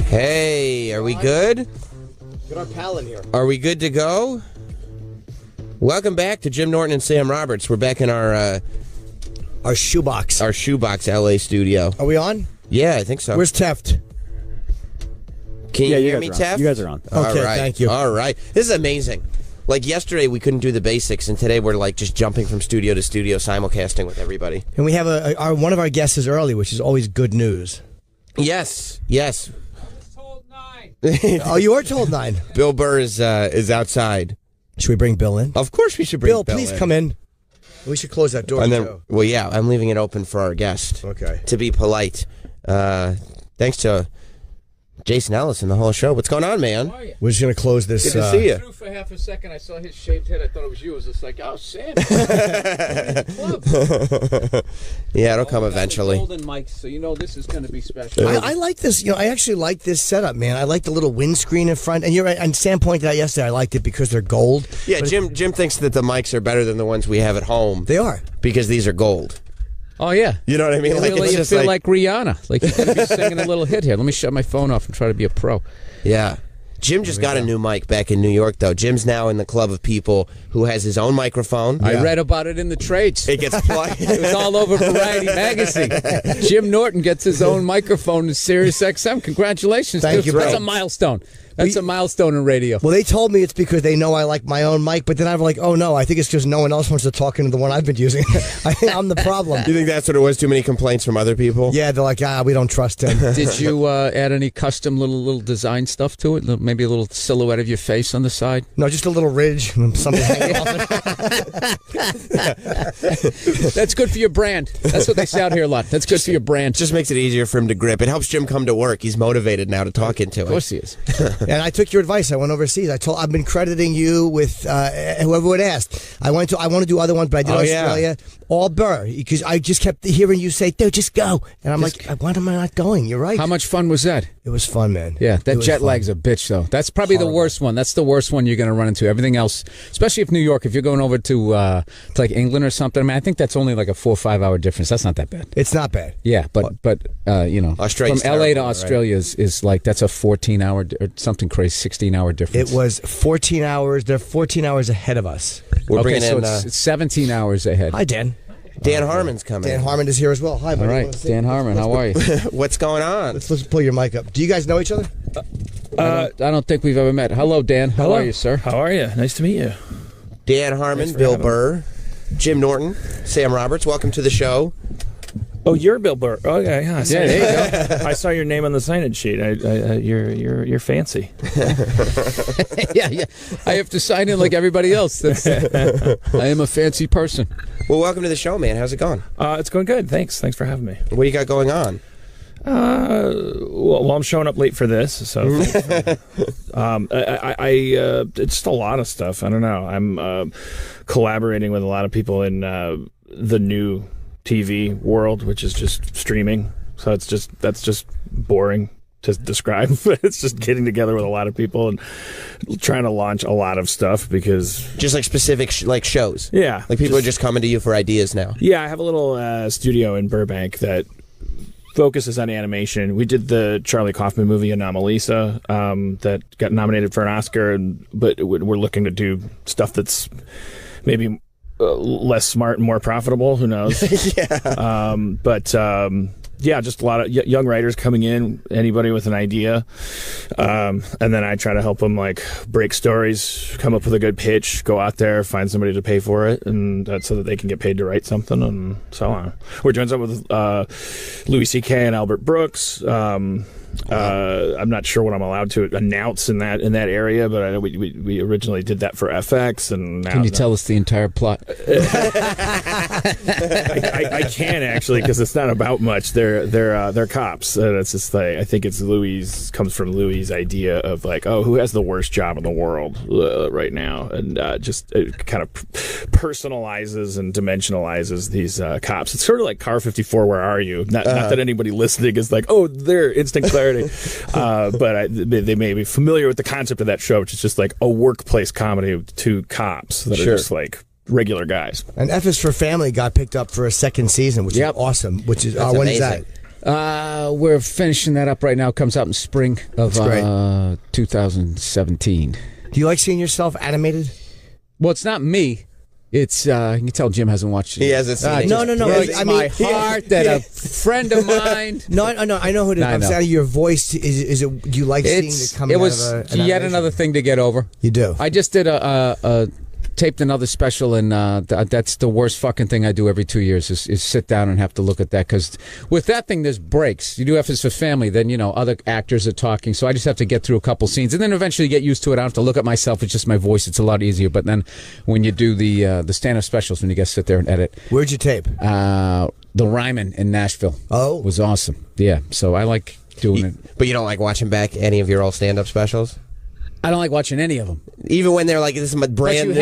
Hey, are we good? Get our pal in here. Are we good to go? Welcome back to Jim Norton and Sam Roberts. We're back in our shoebox. Our shoebox LA studio. Are we on? Yeah, I think so. Where's Teft? Can you hear me, Teft? You guys are on. Okay, All right. thank you. All right. This is amazing. Like yesterday, we couldn't do the basics, and today we're like just jumping from studio to studio, simulcasting with everybody. And we have one of our guests is early, which is always good news. Yes, yes. Told 9. Oh, you are told 9. Bill Burr is outside. Should we bring Bill in? Of course, we should bring Bill, please come in. We should close that door. And then, too. well, yeah, I'm leaving it open for our guest. Okay. To be polite. Thanks to Jason Ellis and the whole show. What's going on, man? How are you? We're just going to close this. Good to see you. Through for half a second, I saw his shaved head. I thought it was you. It was just like, oh, Sam. Yeah, it'll come eventually. Golden mics, so you know this is going to be special. I like this. You know, I actually like this setup, man. I like the little windscreen in front. And you're right. And Sam pointed out yesterday, I liked it because they're gold. Yeah, Jim thinks that the mics are better than the ones we have at home. They are. Because these are gold. Oh, yeah. You know what I mean? Like, you feel like Rihanna. Like you're going to be singing a little hit here. Let me shut my phone off and try to be a pro. Yeah. Jim just got a new mic back in New York, though. Jim's now in the club of people who has his own microphone. I read about it in the trades. It gets plugged. It was all over Variety magazine. Jim Norton gets his own microphone in Sirius XM. Congratulations. Thank you, That's bro. a milestone. That's a milestone in radio. Well, they told me it's because they know I like my own mic, but then I'm like, oh no, I think it's because no one else wants to talk into the one I've been using. I'm the problem. You think that's what it was? Too many complaints from other people? Yeah, they're like, we don't trust him. Did you add any custom little design stuff to it? Maybe a little silhouette of your face on the side? No, just a little ridge and something hanging off it. That's good for your brand. That's what they say out here a lot. That's good for your brand. Just makes it easier for him to grip. It helps Jim come to work. He's motivated now to talk into it. Of course he is. And I took your advice. I went overseas. I've been crediting you with whoever would ask. I want to do other ones, but I did Australia. Yeah. All Burr, because I just kept hearing you say, "Dude, just go," and I'm like, "Why am I not going?" You're right. How much fun was that? It was fun, man. Yeah, that jet lag's a bitch, though. That's probably the worst one. That's the worst one you're going to run into. Everything else, especially if New York, if you're going over to like England or something, I mean, I think that's only like a 4 or 5 hour difference. That's not that bad. It's not bad. Yeah, but you know, Australia's from LA to terrible, Australia is like, that's a 14 hour or something crazy, 16 hour difference. It was 14 hours. They're 14 hours ahead of us. We're bringing so in, it's 17 hours ahead. Hi, Dan. Dan Harmon's coming. Dan Harmon is here as well. Hi, buddy. All right, Dan Harmon, how are you? What's going on? Let's pull your mic up. Do you guys know each other? I don't think we've ever met. Hello, Dan. How are you, sir? How are you? Nice to meet you. Dan Harmon, Bill Burr, Jim Norton, Sam Roberts. Welcome to the show. Oh, you're Bill Burr. Oh, yeah, yeah. There you go. I saw your name on the signage sheet. You're fancy. yeah. I have to sign in like everybody else. I am a fancy person. Well, welcome to the show, man. How's it going? It's going good. Thanks for having me. What do you got going on? Well, I'm showing up late for this, so it's just a lot of stuff. I don't know. I'm collaborating with a lot of people in the new TV world, which is just streaming. So that's just boring to describe. It's just getting together with a lot of people and trying to launch a lot of stuff because just like specific shows. Yeah, like people are just coming to you for ideas now. Yeah, I have a little studio in Burbank that focuses on animation. We did the Charlie Kaufman movie Anomalisa that got nominated for an Oscar, but we're looking to do stuff that's maybe less smart and more profitable. Who knows? Yeah, just a lot of young writers coming in, anybody with an idea. And then I try to help them like break stories, come up with a good pitch, go out there, find somebody to pay for it, and so that they can get paid to write something and so on. We're doing something with Louis C.K. and Albert Brooks. I'm not sure what I'm allowed to announce in that area, but I know we originally did that for FX. And now can you tell us the entire plot? I can actually, because it's not about much. They're cops. It's just like, I think it's comes from Louis' idea of like, who has the worst job in the world right now, and just it kind of personalizes and dimensionalizes these cops. It's sort of like Car 54. Where are you? Not that anybody listening is like, they're instant clarity. But they may be familiar with the concept of that show, which is just like a workplace comedy with two cops that are just like regular guys. And F is for Family got picked up for a second season, which is awesome. Which is when is that? We're finishing that up right now. It comes out in spring of 2017. Do you like seeing yourself animated? Well, it's not me. It's you can tell Jim hasn't watched it. He hasn't seen it. No. It's my heart that a friend of mine. No, I know who it is. I'm saying your voice. Is it? Do you like seeing it coming? It was out of an yet animation? another thing to get over. You do. I just did taped another special, and that's the worst fucking thing I do every 2 years is sit down and have to look at that, because with that thing there's breaks. You do have this for family, then other actors are talking, so I just have to get through a couple scenes and then eventually get used to it. I don't have to look at myself, it's just my voice. It's a lot easier. But then when you do the stand-up specials, when you guys sit there and edit. Where'd you tape? The Ryman in Nashville. Oh, it was awesome. Yeah, so I like doing it. But you don't like watching back any of your old stand-up specials? I don't like watching any of them. Even when they're like, this is my brand new.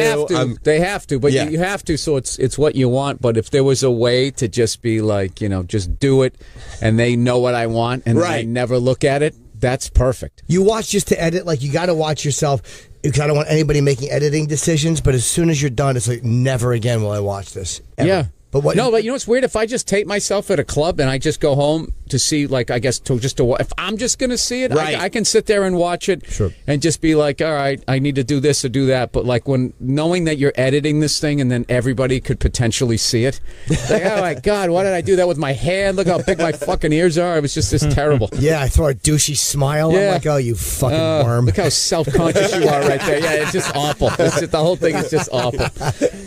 They have to, but you have to, so it's what you want. But if there was a way to just be like, just do it, and they know what I want, and I never look at it, that's perfect. You watch just to edit, like you got to watch yourself, because I don't want anybody making editing decisions, but as soon as you're done, it's like, never again will I watch this. Ever. Yeah. But you know what's weird? If I just tape myself at a club and I just go home to see, like, I guess if I'm just going to see it, I can sit there and watch it and just be like, all right, I need to do this or do that. But like knowing that you're editing this thing and then everybody could potentially see it, like, oh my God, why did I do that with my hand? Look how big my fucking ears are. It was just this terrible. Yeah, I throw a douchey smile. Yeah. I'm like, oh, you fucking worm. Look how self-conscious you are right there. Yeah, it's just awful. The whole thing is just awful.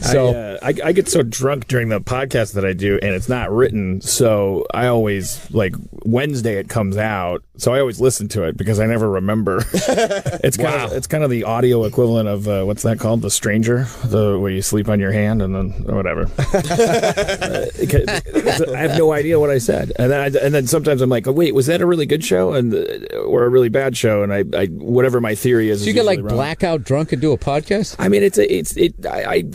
So I get so drunk during the podcast that I do, and it's not written, so I always, like, Wednesday it comes out, so I always listen to it because I never remember. It's kind of the audio equivalent of what's that called, The Stranger, where you sleep on your hand and then whatever. I have no idea what I said, and then sometimes I'm like, oh, wait, was that a really good show or a really bad show? And I whatever my theory is. So you get like blackout drunk and do a podcast? I mean,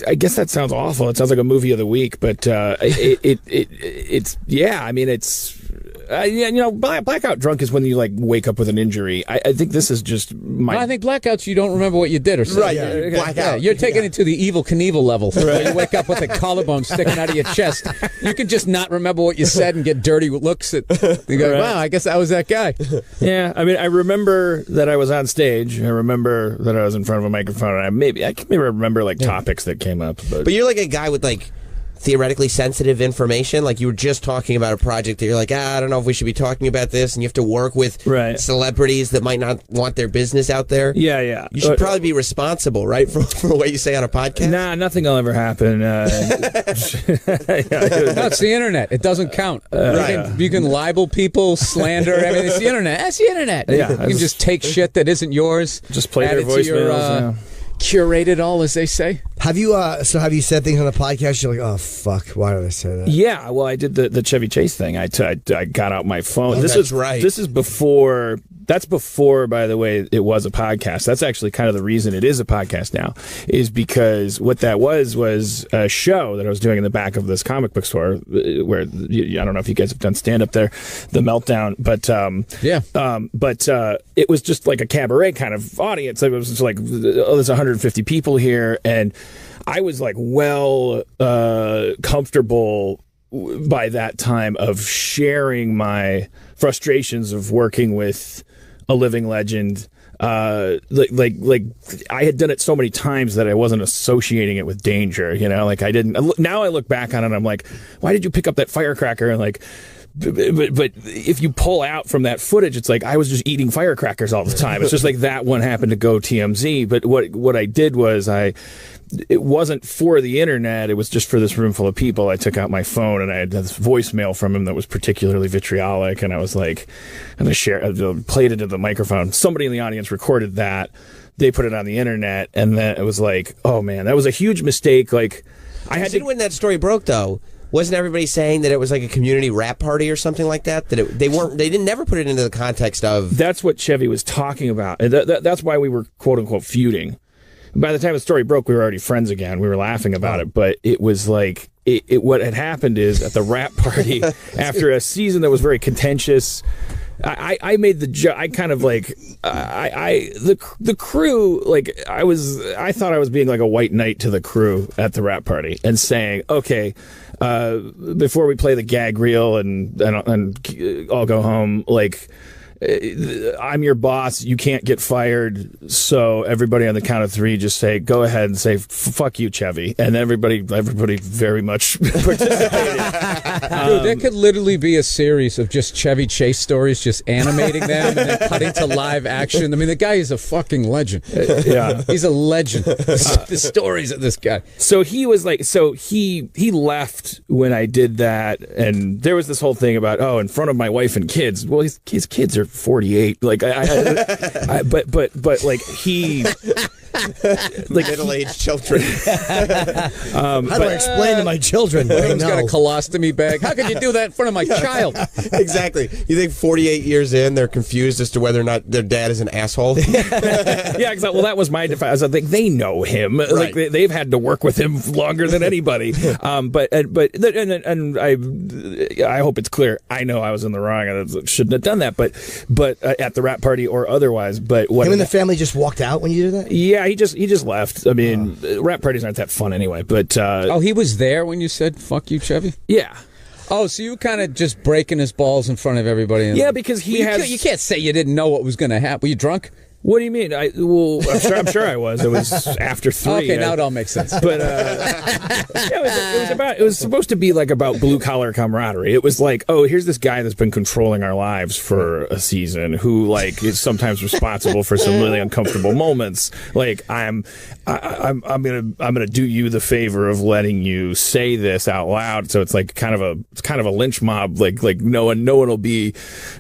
I guess that sounds awful. It sounds like a movie of the week, but it's I mean, it's blackout drunk is when you like wake up with an injury. I think this is just my. I think blackouts, you don't remember what you did or something. Right, blackout. Yeah, you're taking it to the Evel Knievel level. Right. You wake up with a collarbone sticking out of your chest. You can just not remember what you said and get dirty looks at. You go, wow, I guess I was that guy. Yeah, I mean, I remember that I was on stage. I remember that I was in front of a microphone, and I can maybe remember like topics that came up. But you're like a guy with like theoretically sensitive information. Like you were just talking about a project that you're like, I don't know if we should be talking about this, and you have to work with celebrities that might not want their business out there. Yeah. You should probably be responsible, right, for what you say on a podcast? Nah, nothing will ever happen. No, it's the internet. It doesn't count. You can libel people, slander. I mean, it's the internet. That's the internet. Yeah, you can just take shit that isn't yours. Just play their voicemails. Curate it all, as they say. Have you said things on the podcast you're like, oh fuck, why did I say that? Yeah, well, I did the Chevy Chase thing. I got out my phone. This is before. That's before, by the way, it was a podcast. That's actually kind of the reason it is a podcast now, is because what that was a show that I was doing in the back of this comic book store, where I don't know if you guys have done stand up there, The Meltdown, but it was just like a cabaret kind of audience. It was just like, oh, there's 150 people here, and I was like, comfortable by that time of sharing my frustrations of working with a living legend. Like I had done it so many times that I wasn't associating it with danger, like I didn't. Now I look back on it and I'm like, why did you pick up that firecracker? And like, but if you pull out from that footage, it's like I was just eating firecrackers all the time. It's just like that one happened to go TMZ. But what I did was it wasn't for the internet. It was just for this room full of people. I took out my phone and I had this voicemail from him that was particularly vitriolic. And I was like, I played it to the microphone. Somebody in the audience recorded that. They put it on the internet. And then it was like, oh man, that was a huge mistake. Like when that story broke though, wasn't everybody saying that it was like a community rap party or something like that? They didn't never put it into the context of. That's what Chevy was talking about. And that's why we were quote unquote feuding. By the time the story broke, we were already friends again. We were laughing about it, but it was like what had happened is at the rap party after a season that was very contentious, I made the joke. I kind of like the crew. Like I thought I was being like a white knight to the crew at the rap party and saying, okay, before we play the gag reel and I'll go home. Like, I'm your boss. You can't get fired. So everybody on the count of three, just say, go ahead and say, fuck you, Chevy. And everybody very much participated. Dude, there could literally be a series of just Chevy Chase stories, just animating them and then cutting to live action. I mean, the guy is a fucking legend. Yeah. He's a legend. The stories of this guy. So he was like, he left when I did that. And there was this whole thing about, in front of my wife and kids. Well, his kids are 48. Like but like he like middle-aged children. How do I explain to my children? He's got a colostomy bag. How could you do that in front of my child? Exactly. You think 48 years in, they're confused as to whether or not their dad is an asshole? Yeah, exactly. Well, that was my defense. I was like, they know him. Right. Like they've had to work with him longer than anybody. But I hope it's clear. I know I was in the wrong. I shouldn't have done that. But at the rap party or otherwise. But what? Him and the family just walked out when you did that? Yeah, he just left. I mean, rap parties aren't that fun anyway. But he was there when you said "fuck you, Chevy"? Yeah. Oh, so you kind of just breaking his balls in front of everybody? Yeah, because you can't say you didn't know what was going to happen. Were you drunk? What do you mean? I'm sure I was. It was after 3. Okay, now it all makes sense. But it was supposed to be like about blue collar camaraderie. It was like, here's this guy that's been controlling our lives for a season, who like is sometimes responsible for some really uncomfortable moments. Like I'm gonna do you the favor of letting you say this out loud. So it's like kind of a lynch mob. Like no one will be.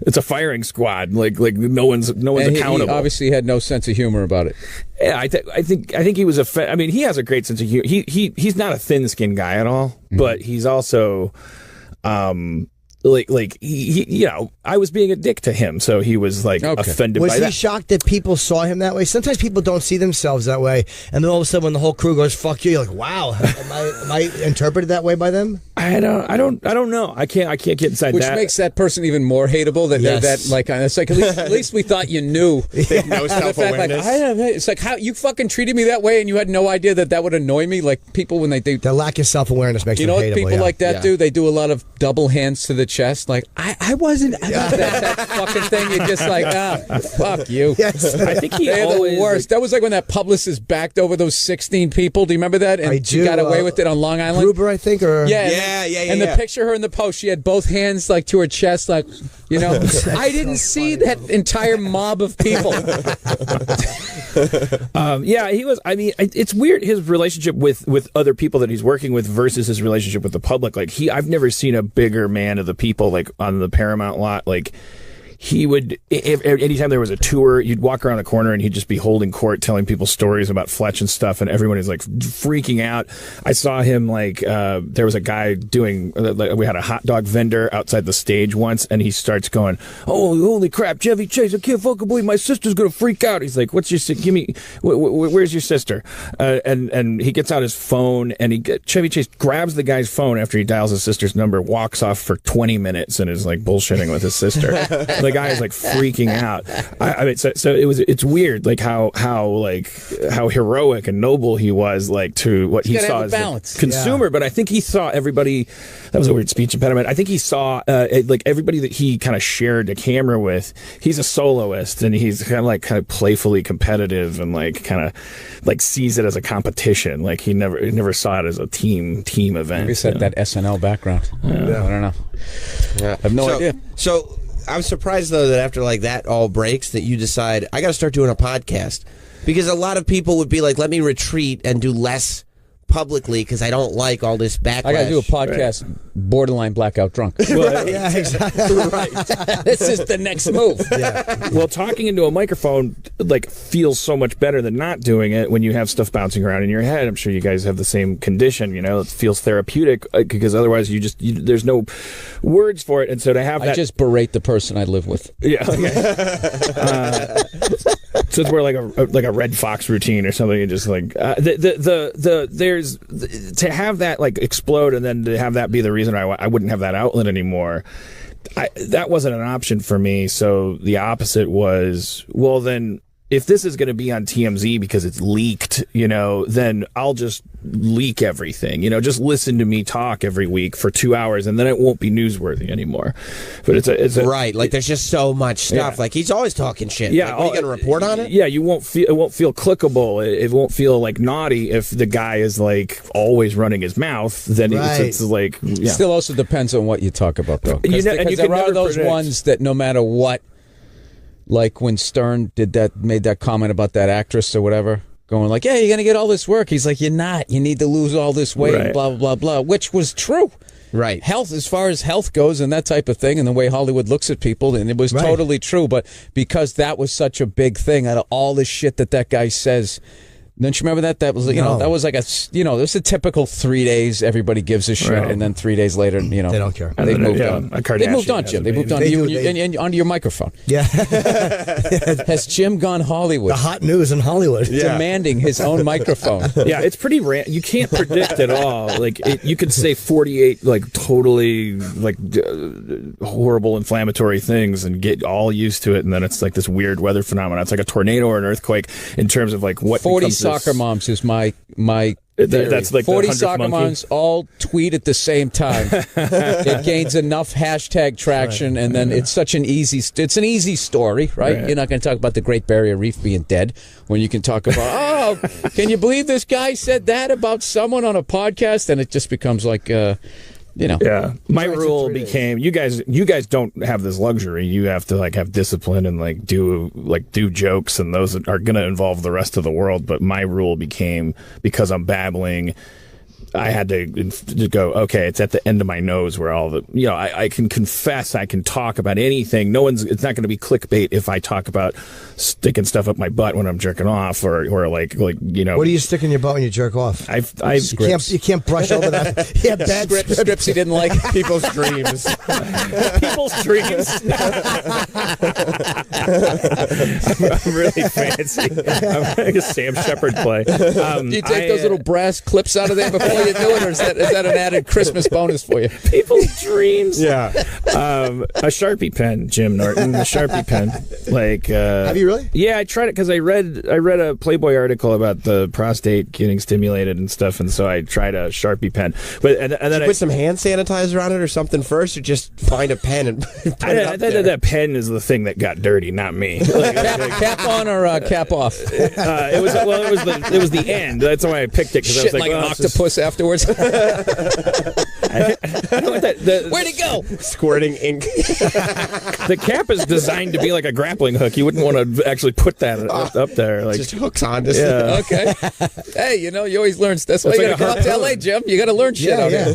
It's a firing squad. Like no one's accountable. He obviously had no sense of humor about it. Yeah, I think he was I mean, he has a great sense of humor. He's not a thin-skinned guy at all, but he's also like he I was being a dick to him, so he was like offended by that. Was he shocked that people saw him that way? Sometimes people don't see themselves that way, and then all of a sudden when the whole crew goes "fuck you," you're like, "Wow, am I interpreted that way by them?" I don't know. I can't get inside Which that. Which makes that person even more hateable. That like it's like at least we thought you knew. No self-awareness. It's like how you fucking treated me that way, and you had no idea that would annoy me. Like people when they do the lack of self-awareness makes them hateable. You know what people like that do? They do a lot of double hands to the chest. Like I wasn't. That fucking thing. You're just like fuck you. Yes. I think they're the worst. That was like when that publicist backed over those 16 people. Do you remember that? And she got away with it on Long Island. Gruber, I think, or yeah. And the picture of her in the post, she had both hands like to her chest, like I didn't see that entire mob of people. Yeah, he was. I mean, it's weird his relationship with other people that he's working with versus his relationship with the public. Like I've never seen a bigger man of the people. Like on the Paramount lot, like. He would, anytime there was a tour, you'd walk around the corner and he'd just be holding court, telling people stories about Fletch and stuff, and everyone is like freaking out. I saw him like, there was a guy doing, we had a hot dog vendor outside the stage once, and he starts going, "Oh, holy crap, Chevy Chase, I can't fucking believe my sister's gonna freak out." He's like, "What's your, give me, where's your sister?" And he gets out his phone, and Chevy Chase grabs the guy's phone after he dials his sister's number, walks off for 20 minutes, and is like bullshitting with his sister. The guy is like freaking out. I mean, so it's weird, like how heroic and noble he was, like to what he saw as the consumer. Yeah. But I think he saw everybody. That was a weird speech impediment. I think he saw like everybody that he kind of shared a camera with. He's a soloist, and he's kind of playfully competitive, and like kind of like sees it as a competition. Like he never saw it as a team event. Maybe said that SNL background. Yeah. I don't know. Yeah. I have no idea. So. I'm surprised, though, that after like that all breaks, that you decide, I got to start doing a podcast. Because a lot of people would be like, let me retreat and do less publicly because I don't like all this backlash. I got to do a podcast borderline blackout drunk. Right. Yeah, exactly. Right. This is the next move. Yeah. Well, talking into a microphone like feels so much better than not doing it when you have stuff bouncing around in your head. I'm sure you guys have the same condition. It feels therapeutic because otherwise there's no words for it. And so to have that, I just berate the person I live with. Yeah. Okay. So it's more like a Red Fox routine or something. You just like there's to have that like explode and then to have that be the reason I wouldn't have that outlet anymore that wasn't an option for me. So the opposite was, well, then if this is going to be on TMZ because it's leaked, then I'll just leak everything, just listen to me talk every week for 2 hours, and then it won't be newsworthy anymore. But it's right. Like there's just so much stuff. Like he's always talking shit. Yeah. Like, are you going to report on it? Yeah. It won't feel clickable. It won't feel like naughty if the guy is like always running his mouth. Then it's like, It still also depends on what you talk about, though. Because there are those ones that no matter what. Like when Stern made that comment about that actress or whatever, going like, yeah, you're going to get all this work. He's like, you're not. You need to lose all this weight, and blah, blah, blah, blah, which was true. Right. Health, as far as health goes and that type of thing and the way Hollywood looks at people, and it was totally true. But because that was such a big thing, out of all the shit that guy says... Don't you remember that? That was, that was like it was a typical 3 days. Everybody gives a shit, and then 3 days later, they don't care. They moved on. They moved on, Jim. They moved on and onto your microphone. Yeah. Has Jim gone Hollywood? The hot news in Hollywood. Demanding his own microphone. Yeah, it's pretty you can't predict at all. Like you could say 48 like totally like horrible inflammatory things and get all used to it, and then it's like this weird weather phenomenon. It's like a tornado or an earthquake in terms of like what 40 soccer moms is my that's like 40 soccer moms all tweet at the same time. It gains enough hashtag traction, and then it's such an easy story, right? You're not going to talk about the Great Barrier Reef being dead when you can talk about, can you believe this guy said that about someone on a podcast? And it just becomes like Yeah, my rule became you guys don't have this luxury. You have to like have discipline and like do jokes, and those are going to involve the rest of the world. But my rule became, because I'm babbling, I had to go, okay, it's at the end of my nose where all the, I can confess, I can talk about anything. It's not going to be clickbait if I talk about sticking stuff up my butt when I'm jerking off or like. What do you stick in your butt when you jerk off? You can't brush over that. Yeah, bad scripts he didn't like. People's dreams. People's dreams. I'm really fancy. I'm like a Sam Shepard play. Do you take those little brass clips out of there before you do it, or is that an added Christmas bonus for you? People's dreams. Yeah. A Sharpie pen, Jim Norton. A Sharpie pen. Like. Have you really? Yeah, I tried it because I read a Playboy article about the prostate getting stimulated and stuff, and so I tried a Sharpie pen. But and then I put some hand sanitizer on it or something first, or just find a pen and put it up there? That pen is the thing that got dirty, not me. Cap on or cap off? It was the end. That's why I picked it. Shit, I was like an octopus afterwards. I don't want that. Where'd it go? Squirting ink. The cap is designed to be like a grappling hook. You wouldn't want to actually put that up there. Like, just hooks on to stuff. Okay. Hey, you always learn. That's why you got to come up to LA, Jim. You got to learn shit out here.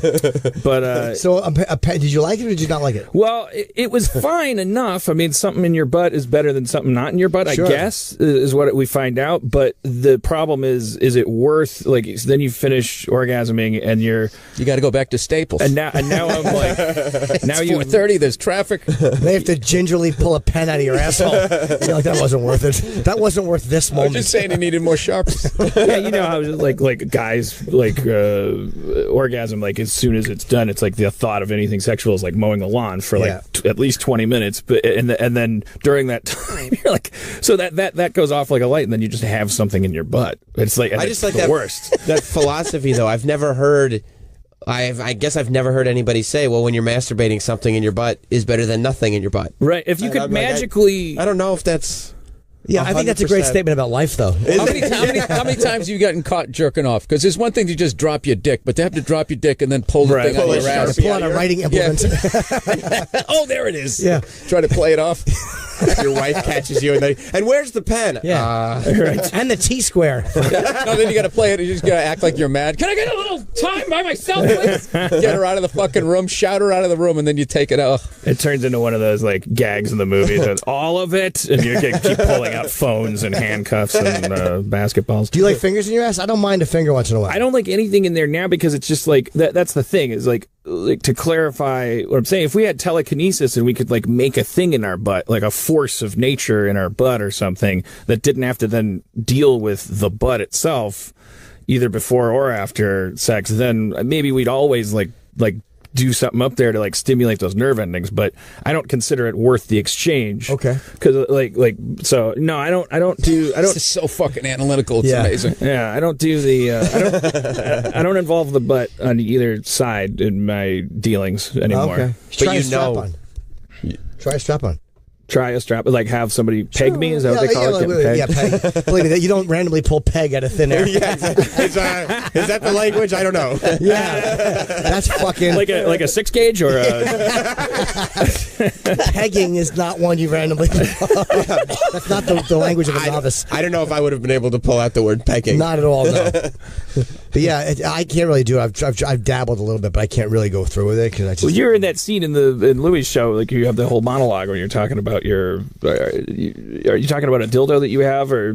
But so a pen, did you like it or did you not like it? Well, it was fine enough. I mean, something in your butt is better than something not in your butt, sure. I guess, is what we find out. But the problem is it worth, like, then you finish orgasming and you got to go back to Staples. And now I'm like, now it's 4:30, there's traffic. They have to gingerly pull a pen out of your asshole. You're like, that wasn't worth it. That wasn't worth this moment. I'm just saying he needed more sharps. Yeah, you know how like guys orgasm, like as soon as it's done, it's like the thought of anything sexual is like mowing the lawn for like at least 20 minutes. But and then during that time, you're like, so that goes off like a light, and then you just have something in your butt. It's like, I just like the worst. That philosophy, though, I've never heard. I guess I've never heard anybody say, well, when you're masturbating, something in your butt is better than nothing in your butt. Right. If you could magically... I don't know if that's... Yeah, 100%. I think that's a great statement about life, though. How many times have you gotten caught jerking off? Because there's one thing to just drop your dick, but to have to drop your dick and then pull the thing out of your ass. Pull out a writing implement. Yeah. Oh, there it is. Yeah. Try to play it off. Your wife catches you and where's the pen? Yeah. Right. And the T-square. No, then you got to play it. You just got to act like you're mad. Can I get a little time by myself, please? Get her out of the fucking room, shout her out of the room, and then you take it out. It turns into one of those like gags in the movie. All of it, and you keep pulling out phones and handcuffs and basketballs. Do you like fingers in your ass? I don't mind a finger once in a while. I don't like anything in there now because it's just like that's the thing is like to clarify what I'm saying. If we had telekinesis and we could like make a thing in our butt, like a force of nature in our butt or something that didn't have to then deal with the butt itself, either before or after sex, then maybe we'd always like do something up there to like stimulate those nerve endings, but I don't consider it worth the exchange. Okay. Because so no, I don't do. This is so fucking analytical. It's amazing. Yeah, I don't do the. I don't involve the butt on either side in my dealings anymore. Okay. But Try you a strap know. on. Try a strap on. Try a strap, like have somebody peg me. Is that what they call it? Like, peg. Believe me, you don't randomly pull peg out of thin air. Yeah, is that the language? I don't know. Yeah, that's fucking like a 6-gauge or a. Pegging is not one you randomly. That's not the language of a novice. I don't know if I would have been able to pull out the word pegging. Not at all. No. But yeah, I can't really do it. I've dabbled a little bit, but I can't really go through with it because I just. Well, you're in that scene in Louis' show, like you have the whole monologue when you're talking about your. Are you talking about a dildo that you have, or?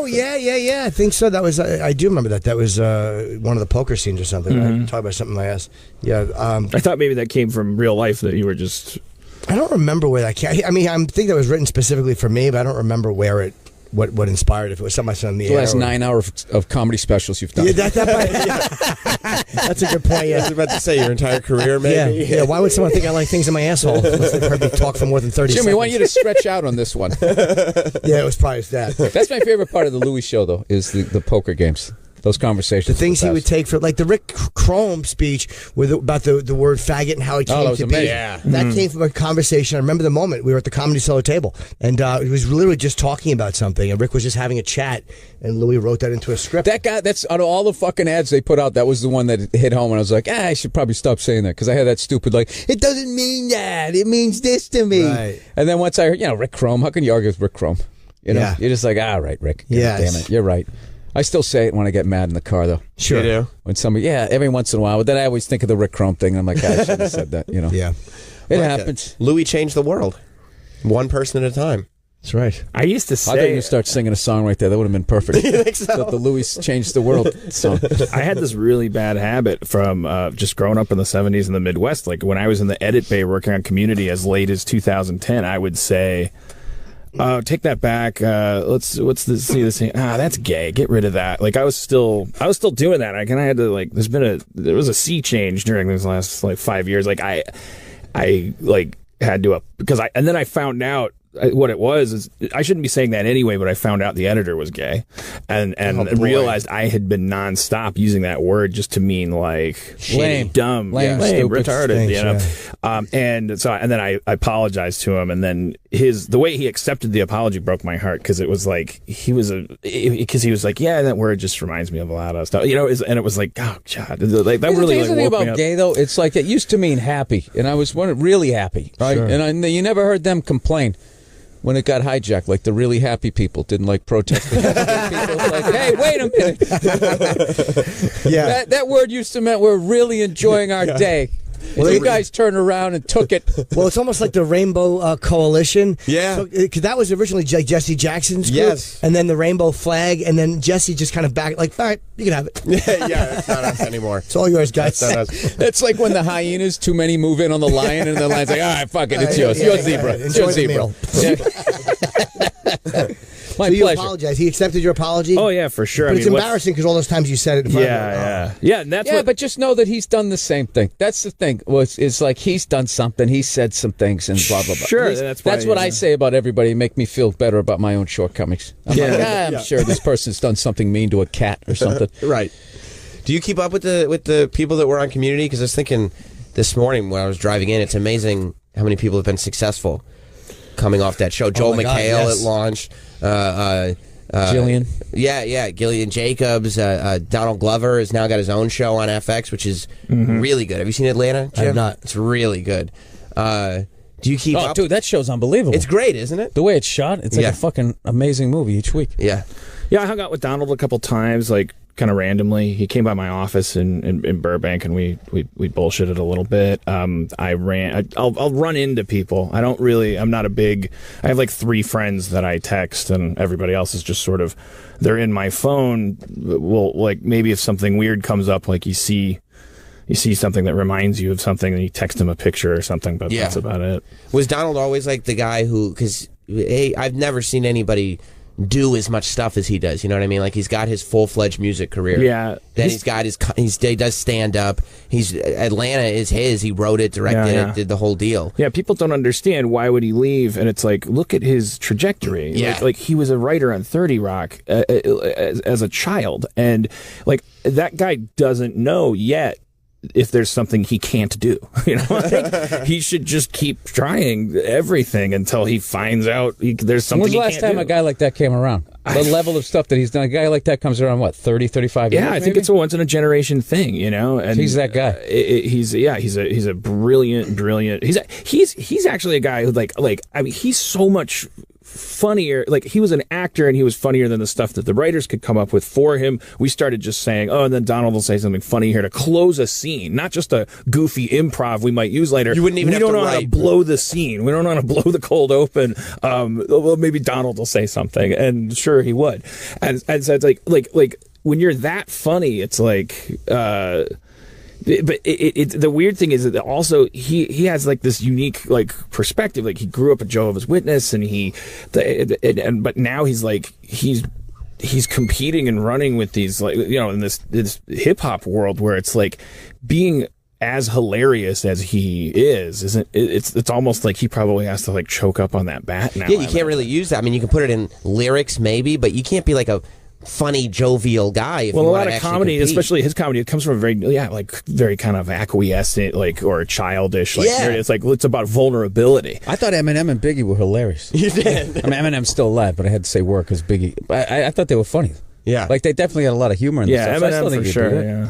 Yeah. I think so. That was. I do remember that. That was one of the poker scenes or something. Mm-hmm. Right? Talk about something I asked. Yeah. I thought maybe that came from real life. That you were just. I don't remember where that came. I mean, I think that was written specifically for me, but I don't remember where it. What inspired it? If it was something I said on the air. The last 9 hours of comedy specials you've done. Yeah, that's a good point. Yeah. I was about to say your entire career, maybe. Yeah. Why would someone think I like things in my asshole? Unless they've heard me talk for more than 30 seconds. Jimmy, I want you to stretch out on this one. Yeah, it was probably that. That's my favorite part of the Louis show, though, is the poker games. Those conversations. The things he would take for, like the Rick Chrome speech about the word faggot and how it came to be. Yeah. That came from a conversation. I remember the moment. We were at the Comedy Cellar table, and he was literally just talking about something, and Rick was just having a chat, and Louis wrote that into a script. That guy, that's out of all the fucking ads they put out, that was the one that hit home, and I was like, I should probably stop saying that, because I had that stupid, like, it doesn't mean that. It means this to me. Right. And then once I heard, Rick Chrome, how can you argue with Rick Chrome? You're just like, all right, Rick. Yes. Damn it, you're right. I still say it when I get mad in the car, though. Sure. You do? When somebody, every once in a while. But then I always think of the Rick Chrome thing. And I'm like, I should have said that, Yeah. It happens. Louis changed the world. One person at a time. That's right. I used to say. I thought you start singing a song right there. That would have been perfect. You think so? The Louis Changed the World song. I had this really bad habit from just growing up in the 70s in the Midwest. Like when I was in the edit bay working on Community as late as 2010, I would say, take that back. Let's see this thing. That's gay. Get rid of that. Like I was still doing that. I had to there was a sea change during these last 5 years. Like I had to and then I found out what it was is I shouldn't be saying that anyway, but I found out the editor was gay and realized I had been nonstop using that word just to mean like lame, dumb, lame, stupid, retarded, and then I apologized to him, and then the way he accepted the apology broke my heart because it was like he was like, yeah, that word just reminds me of a lot of stuff, and it was like, oh god, like that really woke me up. About gay though, it's like it used to mean happy, and I was really happy, right? Sure. And you never heard them complain when it got hijacked, like the really happy people didn't like protest. People like, hey, wait a minute. Yeah. That word used to mean we're really enjoying our day. Well, you guys turned around and took it. Well, it's almost like the Rainbow Coalition. Yeah. Because that was originally Jesse Jackson's group. Yes. And then the Rainbow Flag, and then Jesse just kind of back, like, all right, you can have it. Yeah, it's not us anymore. It's all yours, guys. That's like when the hyenas, too many move in on the lion, and the lion's like, all right, fuck it, it's yours. Your zebra. Enjoy your zebra. The meal. My so you pleasure. apologize. He accepted your apology? Oh, yeah, for sure. But it's embarrassing because all those times you said it in front of him. Yeah, and that's but just know that he's done the same thing. That's the thing. It's like he's done something. He said some things and blah, blah, blah. Sure, that's what I say about everybody. Make me feel better about my own shortcomings. I'm I'm sure this person's done something mean to a cat or something. Right. Do you keep up with the people that were on Community? Because I was thinking this morning when I was driving in, it's amazing how many people have been successful coming off that show. Joel McHale at launch. Gillian. Gillian Jacobs. Donald Glover has now got his own show on FX, which is really good. Have you seen Atlanta, Jim? I have not. It's really good. Do you keep up? Dude, that show's unbelievable. It's great, isn't it? The way it's shot, it's like a fucking amazing movie each week. Yeah. Yeah, I hung out with Donald a couple times, like kind of randomly. He came by my office in Burbank, and we bullshitted a little bit. I'll run into people. I'm not a big. I have like 3 friends that I text, and everybody else is just sort of, they're in my phone. Well, like maybe if something weird comes up, like you see something that reminds you of something, and you text him a picture or something. But that's about it. Was Donald always like the guy who? Because I've never seen anybody do as much stuff as he does. You know what I mean? Like he's got his full-fledged music career. Yeah. Then he's got he does stand up. Atlanta is his. He wrote it, directed it, did the whole deal. Yeah, people don't understand why would he leave, and it's like, look at his trajectory. Yeah. Like he was a writer on 30 Rock as a child, and like that guy doesn't know yet if there's something he can't do. You know, like, he should just keep trying everything until he finds out there's something he can't do. When's the last time a guy like that came around? The level of stuff that he's done. A guy like that comes around, what, 30, 35 years? Yeah, I think it's a once-in-a-generation thing, you know? And he's that guy. He's a brilliant... He's actually a guy who, I mean, he's so much funnier. Like, he was an actor, and he was funnier than the stuff that the writers could come up with for him. We started just saying, oh, and then Donald will say something funny here to close a scene, not just a goofy improv we might use later. You wouldn't even have to write. We don't know how to blow the scene. We don't know how to blow the cold open. Well, maybe Donald will say something, and sure he would. And so it's like when you're that funny, it's like... But the weird thing is that also he has like this unique like perspective. Like he grew up a Jehovah's Witness, and but now he's competing and running with these, like, you know, in this hip hop world where it's like being as hilarious as he isn't. It's almost like he probably has to like choke up on that bat now. Yeah, you can't really use that. I mean, you can put it in lyrics maybe, but you can't be like a funny, jovial guy. If well, you a lot of comedy, compete. Especially his comedy, it comes from a very kind of acquiescent, like, or childish. Like, it's about vulnerability. I thought Eminem and Biggie were hilarious. You did. I mean, Eminem's still alive, but I had to say were because Biggie. I thought they were funny. Yeah, like they definitely had a lot of humor in this stuff. Eminem so I still think for sure. Yeah.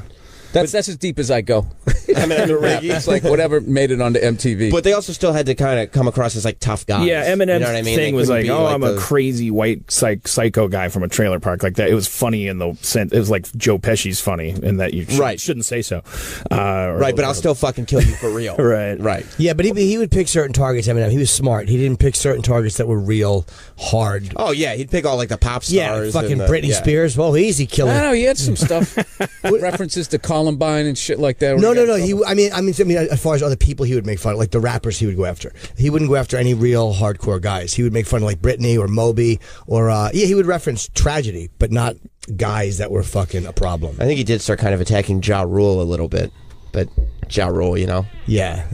That's as deep as I go. It's like whatever made it onto MTV. But they also still had to kind of come across as like tough guys. Yeah, Eminem's you know what I mean? thing was like, I'm a crazy white psycho guy from a trailer park. Like that. It was funny in the sense. It was like Joe Pesci's funny in that you shouldn't say so. Right, but I'll still fucking kill you for real. Right. Yeah, but he would pick certain targets, Eminem. He was smart. He didn't pick certain targets that were real hard. Oh, yeah, he'd pick all like the pop stars. Yeah, fucking Britney Spears. Well, easy killer. I know, he had some stuff. References to Columbine and shit like that. No. I mean, as far as other people he would make fun of, like the rappers he would go after. He wouldn't go after any real hardcore guys. He would make fun of like Britney or Moby or, he would reference tragedy, but not guys that were fucking a problem. I think he did start kind of attacking Ja Rule a little bit, but Ja Rule, you know? Yeah.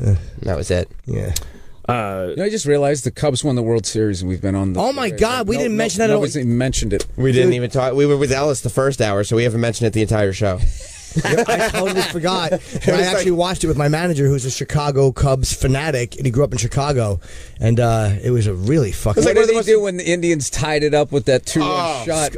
That was it. Yeah. I just realized the Cubs won the World Series, and we've been on the... Oh, my God, we didn't mention that at all. Nobody's even mentioned it. We didn't even talk. We were with Ellis the first hour, so we haven't mentioned it the entire show. I totally forgot. I actually watched it with my manager, who's a Chicago Cubs fanatic, and he grew up in Chicago. And it was a really fucking. What did he do when the Indians tied it up with that 2-run shot?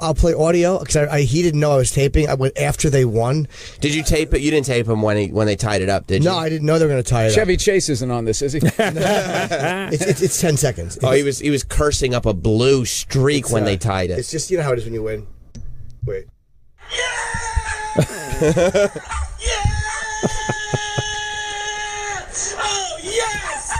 I'll play audio because he didn't know I was taping. I went after they won. Did you tape it? You didn't tape him when they tied it up, did you? No, I didn't know they were going to tie it up. Chevy Chase isn't on this, is he? It's 10 seconds. Oh, he was cursing up a blue streak when they tied it. It's just, you know how it is when you win. Wait. Yes! Oh, yes!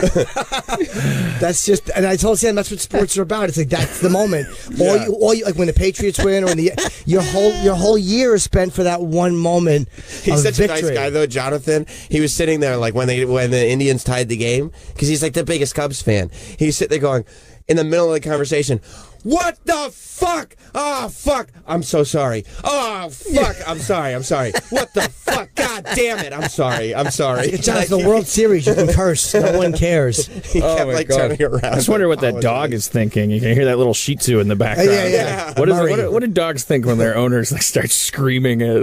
That's just, and I told Sam that's what sports are about. It's like that's the moment. All you like when the Patriots win, or your whole year is spent for that one moment. He's such victory. a nice guy, though, Jonathan. He was sitting there like when the Indians tied the game, because he's like the biggest Cubs fan. He's sitting there going, in the middle of the conversation, what the fuck? Oh, fuck. I'm so sorry. Oh, fuck. I'm sorry. What the fuck? God damn it. I'm sorry. It's the World Series. You can curse. No one cares. He kept like turning around. I just wonder what that dog is thinking. You can hear that little Shih Tzu in the background. Yeah. What do dogs think when their owners like start screaming at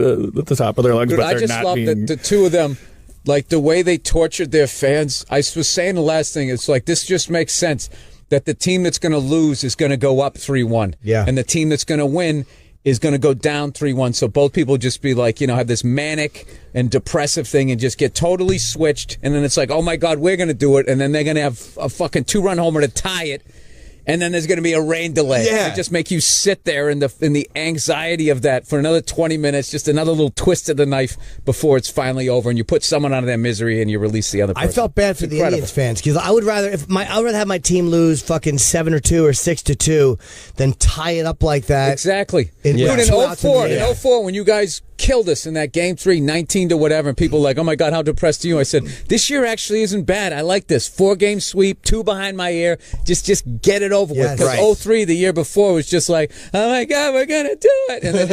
the top of their lungs? Dude, but I they're just not love being... the two of them. Like the way they tortured their fans. I was saying the last thing, it's like this just makes sense. That the team that's going to lose is going to go up 3-1. Yeah. And the team that's going to win is going to go down 3-1. So both people just be like, have this manic and depressive thing and just get totally switched. And then it's like, oh my God, we're going to do it. And then they're going to have a fucking 2-run homer to tie it. And then there's going to be a rain delay. Yeah. It just make you sit there in the anxiety of that for another 20 minutes, just another little twist of the knife before it's finally over, and you put someone out of their misery and you release the other person. I felt bad for the Indians fans because I would rather have my team lose fucking 7-2 or 6-2 than tie it up like that. Exactly. In 04, when you guys killed us in that game 3, 19 to whatever, and people were like, oh my God, how depressed are you? I said, this year actually isn't bad. I like this. 4-game sweep, 2 behind my ear. Just get it over with. Because 0-3 the year before was just like, oh my God, we're going to do it. And then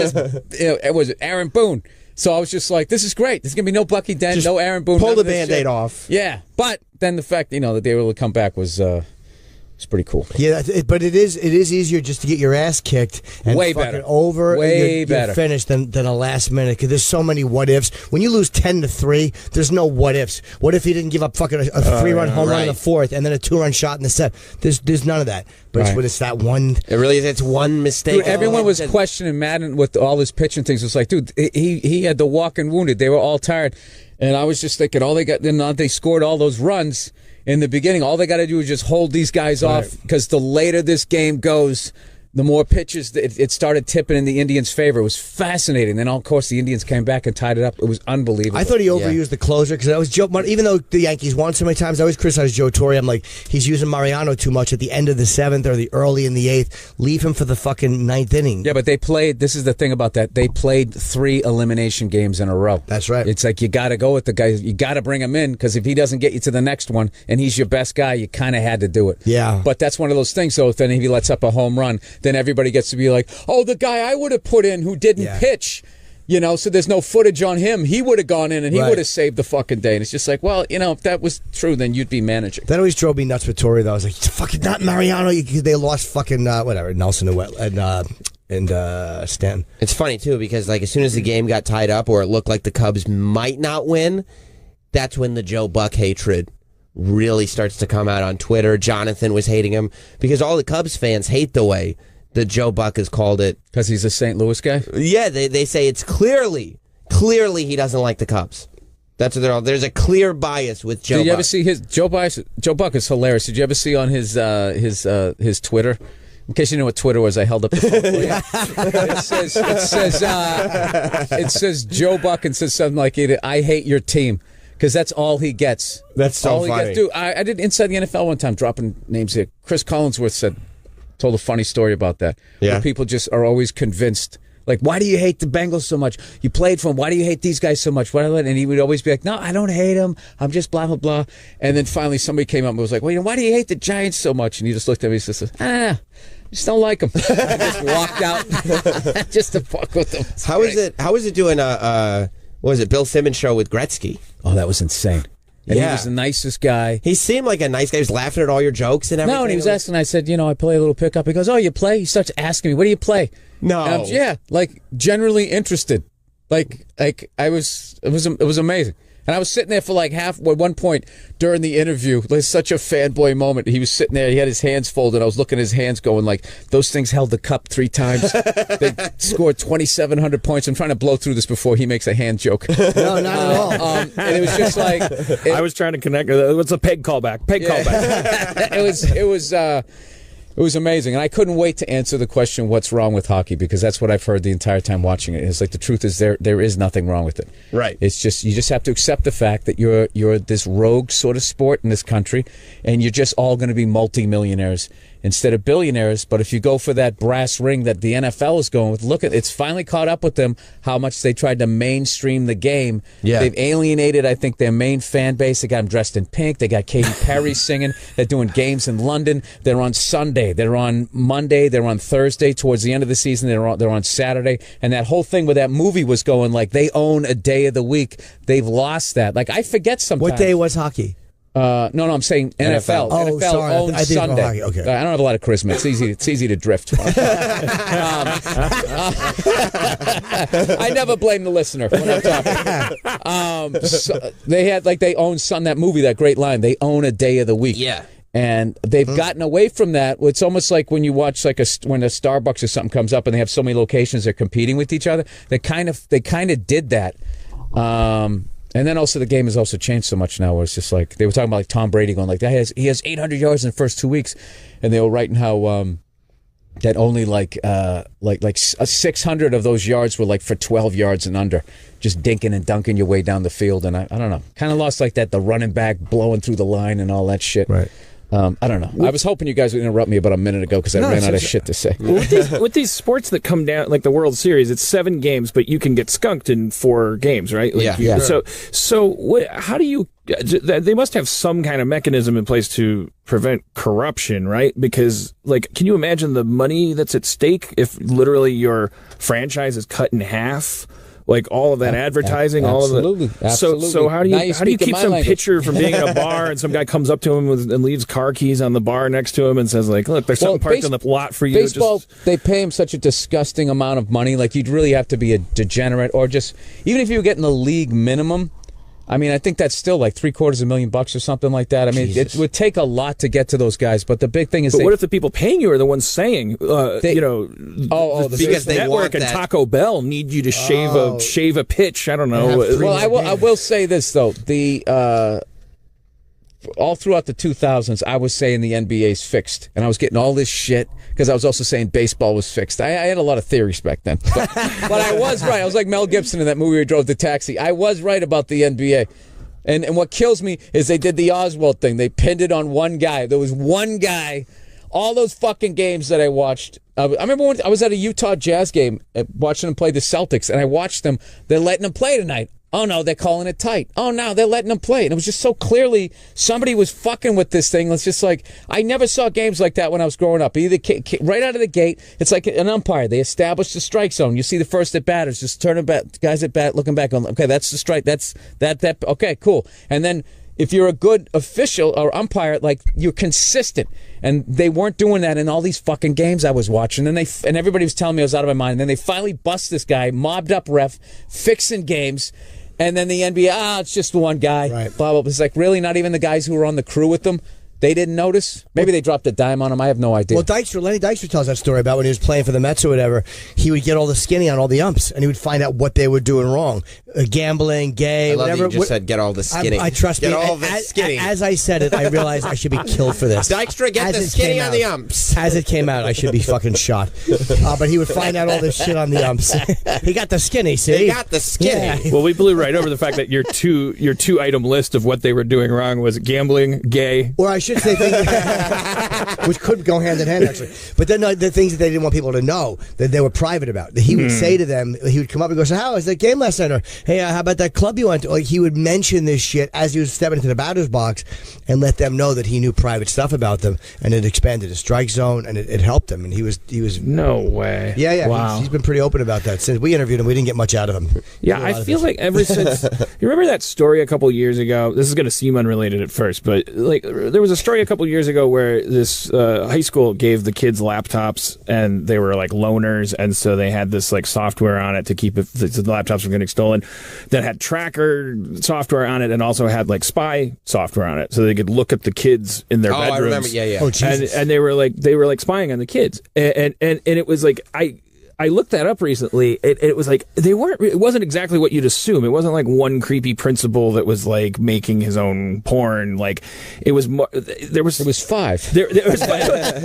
it was Aaron Boone. So I was just like, this is great. There's going to be no Bucky Dent, just no Aaron Boone. Pull the Band-Aid off. Yeah. But then the fact, that they were able to come back was... it's pretty cool. Yeah, but it is easier just to get your ass kicked and way better over. Way better. You're finished than a last minute because there's so many what ifs. When you lose 10-3, there's no what ifs. What if he didn't give up fucking a 3-run home run in the 4th and then a 2-run shot in the 7th? There's none of that. But it's that one. It really is. It's one mistake. Dude, everyone was questioning Madden with all his pitching things. It's like, dude, he had the walking wounded. They were all tired, and I was just thinking, they scored all those runs. In the beginning, all they got to do is just hold these guys off because the later this game goes, the more pitches it started tipping in the Indians' favor. It was fascinating. Then, of course, the Indians came back and tied it up. It was unbelievable. I thought he overused the closer because I was Joe. Even though the Yankees won so many times, I always criticized Joe Torre. I'm like, he's using Mariano too much at the end of the 7th or the early in the 8th. Leave him for the fucking 9th inning. Yeah, but they played. This is the thing about that. They played 3 elimination games in a row. That's right. It's like you got to go with the guy. You got to bring him in because if he doesn't get you to the next one and he's your best guy, you kind of had to do it. Yeah. But that's one of those things. So then if he lets up a home run, then everybody gets to be like, oh, the guy I would have put in who didn't pitch, so there's no footage on him. He would have gone in and he would have saved the fucking day. And it's just like, well, if that was true, then you'd be managing. That always drove me nuts with Torre, though. I was like, it's fucking not Mariano. They lost fucking, Nelson and Stanton. It's funny, too, because as soon as the game got tied up or it looked like the Cubs might not win, that's when the Joe Buck hatred really starts to come out on Twitter. Jonathan was hating him because all the Cubs fans hate the way that Joe Buck has called it. Because he's a St. Louis guy? Yeah, they say it's clearly he doesn't like the Cubs. That's what they're all. There's a clear bias with Joe Buck. Did you ever see his Joe Buck is hilarious. Did you ever see on his Twitter? In case you know what Twitter was, I held up the phone for you. It says Joe Buck and says something like, I hate your team. Because that's all he gets. That's so all funny. He gets. Dude, I did Inside the NFL one time, dropping names here. Chris Collinsworth told a funny story about that. Yeah. Where people just are always convinced, like, why do you hate the Bengals so much? You played for them. Why do you hate these guys so much? And he would always be like, no, I don't hate them. I'm just blah, blah, blah. And then finally somebody came up and was like, well, why do you hate the Giants so much? And he just looked at me and said, I just don't like them. I just walked out just to fuck with them. How is it doing what was it, Bill Simmons show with Gretzky? Oh, that was insane. And he was the nicest guy. He seemed like a nice guy. He was laughing at all your jokes and everything. No, and he was asking. I said, I play a little pickup. He goes, oh, you play? He starts asking me, what do you play? No. Generally interested. It was amazing. And I was sitting there for at one point during the interview, such a fanboy moment. He was sitting there, he had his hands folded. I was looking at his hands going those things held the cup 3 times. They scored 2,700 points. I'm trying to blow through this before he makes a hand joke. No, not at all. And it was just I was trying to connect. What's a peg callback? Callback. It was amazing, and I couldn't wait to answer the question, what's wrong with hockey, because that's what I've heard the entire time watching it. It's like the truth is there is nothing wrong with it. Right. It's just you just have to accept the fact that you're this rogue sort of sport in this country, and you're just all going to be multimillionaires instead of billionaires. But if you go for that brass ring that the NFL is going with, look, it's finally caught up with them how much they tried to mainstream the game. Yeah. They've alienated, I think, their main fan base. They got them dressed in pink. They got Katy Perry singing. They're doing games in London. They're on Sunday. They're on Monday. They're on Thursday. Towards the end of the season, they're on Saturday. And that whole thing where that movie was going, they own a day of the week. They've lost that. I forget sometimes. What day was hockey? No, I'm saying NFL. Oh, NFL sorry. owns I Sunday. Hockey. Okay. I don't have a lot of charisma. It's easy to drift. I never blame the listener when I'm talking. So they had they own that movie, that great line. They own a day of the week. Yeah. And they've gotten away from that. It's almost like when you watch when a Starbucks or something comes up and they have so many locations they're competing with each other. They kind of did that. And then also the game has also changed so much now where it's just they were talking about Tom Brady going he has 800 yards in the first 2 weeks, and they were writing how that only 600 of those yards were for 12 yards and under, just dinking and dunking your way down the field. And I don't know, kind of lost the running back blowing through the line and all that shit. Right. I don't know. I was hoping you guys would interrupt me about a minute ago because I ran out of shit to say. With these sports that come down, like the World Series, it's 7 games, but you can get skunked in 4 games, right? Like yeah. So how do you? They must have some kind of mechanism in place to prevent corruption, right? Because, like, can you imagine the money that's at stake if literally your franchise is cut in half? Like all of that advertising, absolutely, all of it. Absolutely. So how do you keep some pitcher from being in a bar and some guy comes up to him and leaves car keys on the bar next to him and says, like, look, there's something parked in the lot for you. Baseball, they pay him such a disgusting amount of money. Like, you'd really have to be a degenerate, or just, even if you were getting the league minimum, I mean, I think that's still like $750,000 or something like that. I mean, it would take a lot to get to those guys. But the big thing is, what if the people paying you are the ones saying, because they network and Taco Bell need you to shave a pitch? I don't know. Well, I will say this though: all throughout the 2000s, I was saying the NBA's fixed, and I was getting all this shit because I was also saying baseball was fixed. I had a lot of theories back then, but I was right. I was like Mel Gibson in that movie where he drove the taxi. I was right about the NBA. And what kills me is they did the Oswald thing. They pinned it on one guy. There was one guy. All those fucking games that I watched. I remember when I was at a Utah Jazz game watching them play the Celtics, and I watched them. They're letting them play tonight. Oh, no, they're calling it tight. Oh, no, they're letting them play. And it was just so clearly somebody was fucking with this thing. It's just like, I never saw games like that when I was growing up. Either right out of the gate, it's like an umpire. They established the strike zone. You see the first at batters, just turning back, guys at bat, looking back on, okay, that's the strike. That's that. Okay, cool. And then if you're a good official or umpire, like, you're consistent. And they weren't doing that in all these fucking games I was watching. And everybody was telling me I was out of my mind. And then they finally bust this guy, mobbed up ref, fixing games. And then the NBA, it's just one guy. Right. Blah, blah, blah. It's like, really, not even the guys who were on the crew with them? They didn't notice? Maybe they dropped a dime on him. I have no idea. Well, Lenny Dykstra tells that story about when he was playing for the Mets or whatever. He would get all the skinny on all the umps, and he would find out what they were doing wrong. Gambling, gay, whatever. You just said get all the skinny. I trust get me. all the skinny. As I said it, I realized I should be killed for this. Dykstra, get the skinny on the umps. As it came out, I should be fucking shot. But he would find out all this shit on the umps. He got the skinny, see? He got the skinny. Yeah. Well, we blew right over the fact that your two item list of what they were doing wrong was gambling, gay. Or I should say which could go hand in hand, actually. But then the things that they didn't want people to know, that they were private about. He would say to them, he would come up and go, so how was that game last night? Or, hey, how about that club you went to? Like, he would mention this shit as he was stepping into the batter's box and let them know that he knew private stuff about them, and it expanded his strike zone, and it helped him. And he was no way. Yeah. Wow. He's been pretty open about that. Since we interviewed him, we didn't get much out of him. Yeah, I feel like ever since... You remember that story a couple years ago? This is going to seem unrelated at first, but like there was a story a couple years ago where this high school gave the kids laptops, and they were like loaners, and so they had this like software on it to keep the laptops from getting stolen that had tracker software on it and also had like spy software on it, so they could look at the kids in their bedrooms. I remember. Yeah. Oh, Jesus. And they were like spying on the kids, and it was like I looked that up recently. It was like it wasn't exactly what you'd assume. It wasn't like one creepy principal that was like making his own porn. Like it was more, it was 5. There was 5.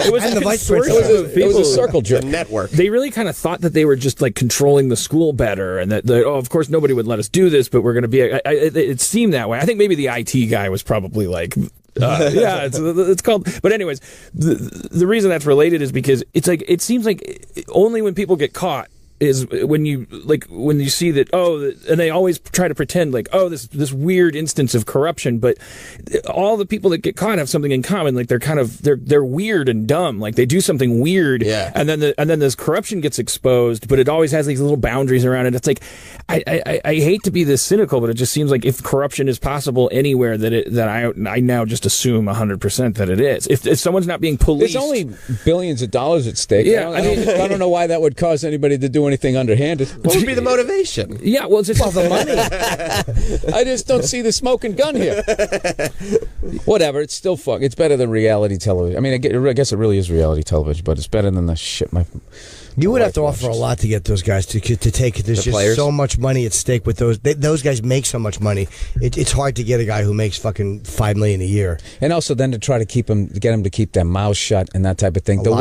It was and the vice principal. It was a circle jerk network. They really kind of thought that they were just like controlling the school better, and that of course nobody would let us do this, but we're going to be. It seemed that way. I think maybe the IT guy was probably like. Yeah, it's called. But anyways, the reason that's related is because it's like it seems like only when people get caught is when you see that and they always try to pretend like this weird instance of corruption, but all the people that get caught have something in common. Like they're weird and dumb. Like they do something weird, yeah. And then this corruption gets exposed, but it always has these little boundaries around it. It's like I hate to be this cynical, but it just seems like if corruption is possible anywhere, that I now just assume 100% that it is. If someone's not being policed, there's only billions of dollars at stake. Yeah, I don't know why that would cause anybody to do anything underhanded. What would be the motivation? Yeah, well, it's just the money. I just don't see the smoking gun here. Whatever, it's still fun. It's better than reality television. I mean, I guess it really is reality television, but it's better than the shit You would have to offer a lot to get those guys to take it. There's just so much money at stake with those. Those guys make so much money. It's hard to get a guy who makes fucking $5 million a year. And also then to try to get them to keep their mouths shut and that type of thing. The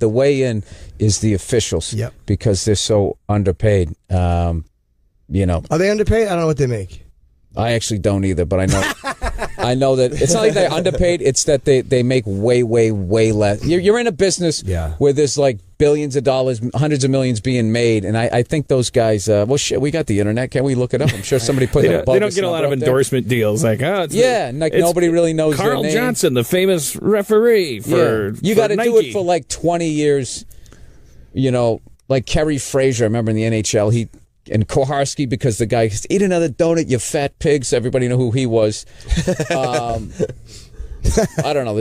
way in is the officials. Yep. Because they're so underpaid. Are they underpaid? I don't know what they make. I actually don't either, but I know I know that it's not like they're underpaid. It's that they make way less. You're in a business where there's like billions of dollars, hundreds of millions being made, and I think those guys. Well, shit, we got the internet. Can't we look it up? I'm sure somebody put it. They don't get a lot of endorsement deals. Like, nobody really knows Carl their name. Johnson, the famous referee for you got to Nike. do it for like 20 years. You know, like Kerry Frazier. I remember in the NHL, and Koharski, because the guy eat another donut, you fat pigs. Everybody know who he was. I don't know.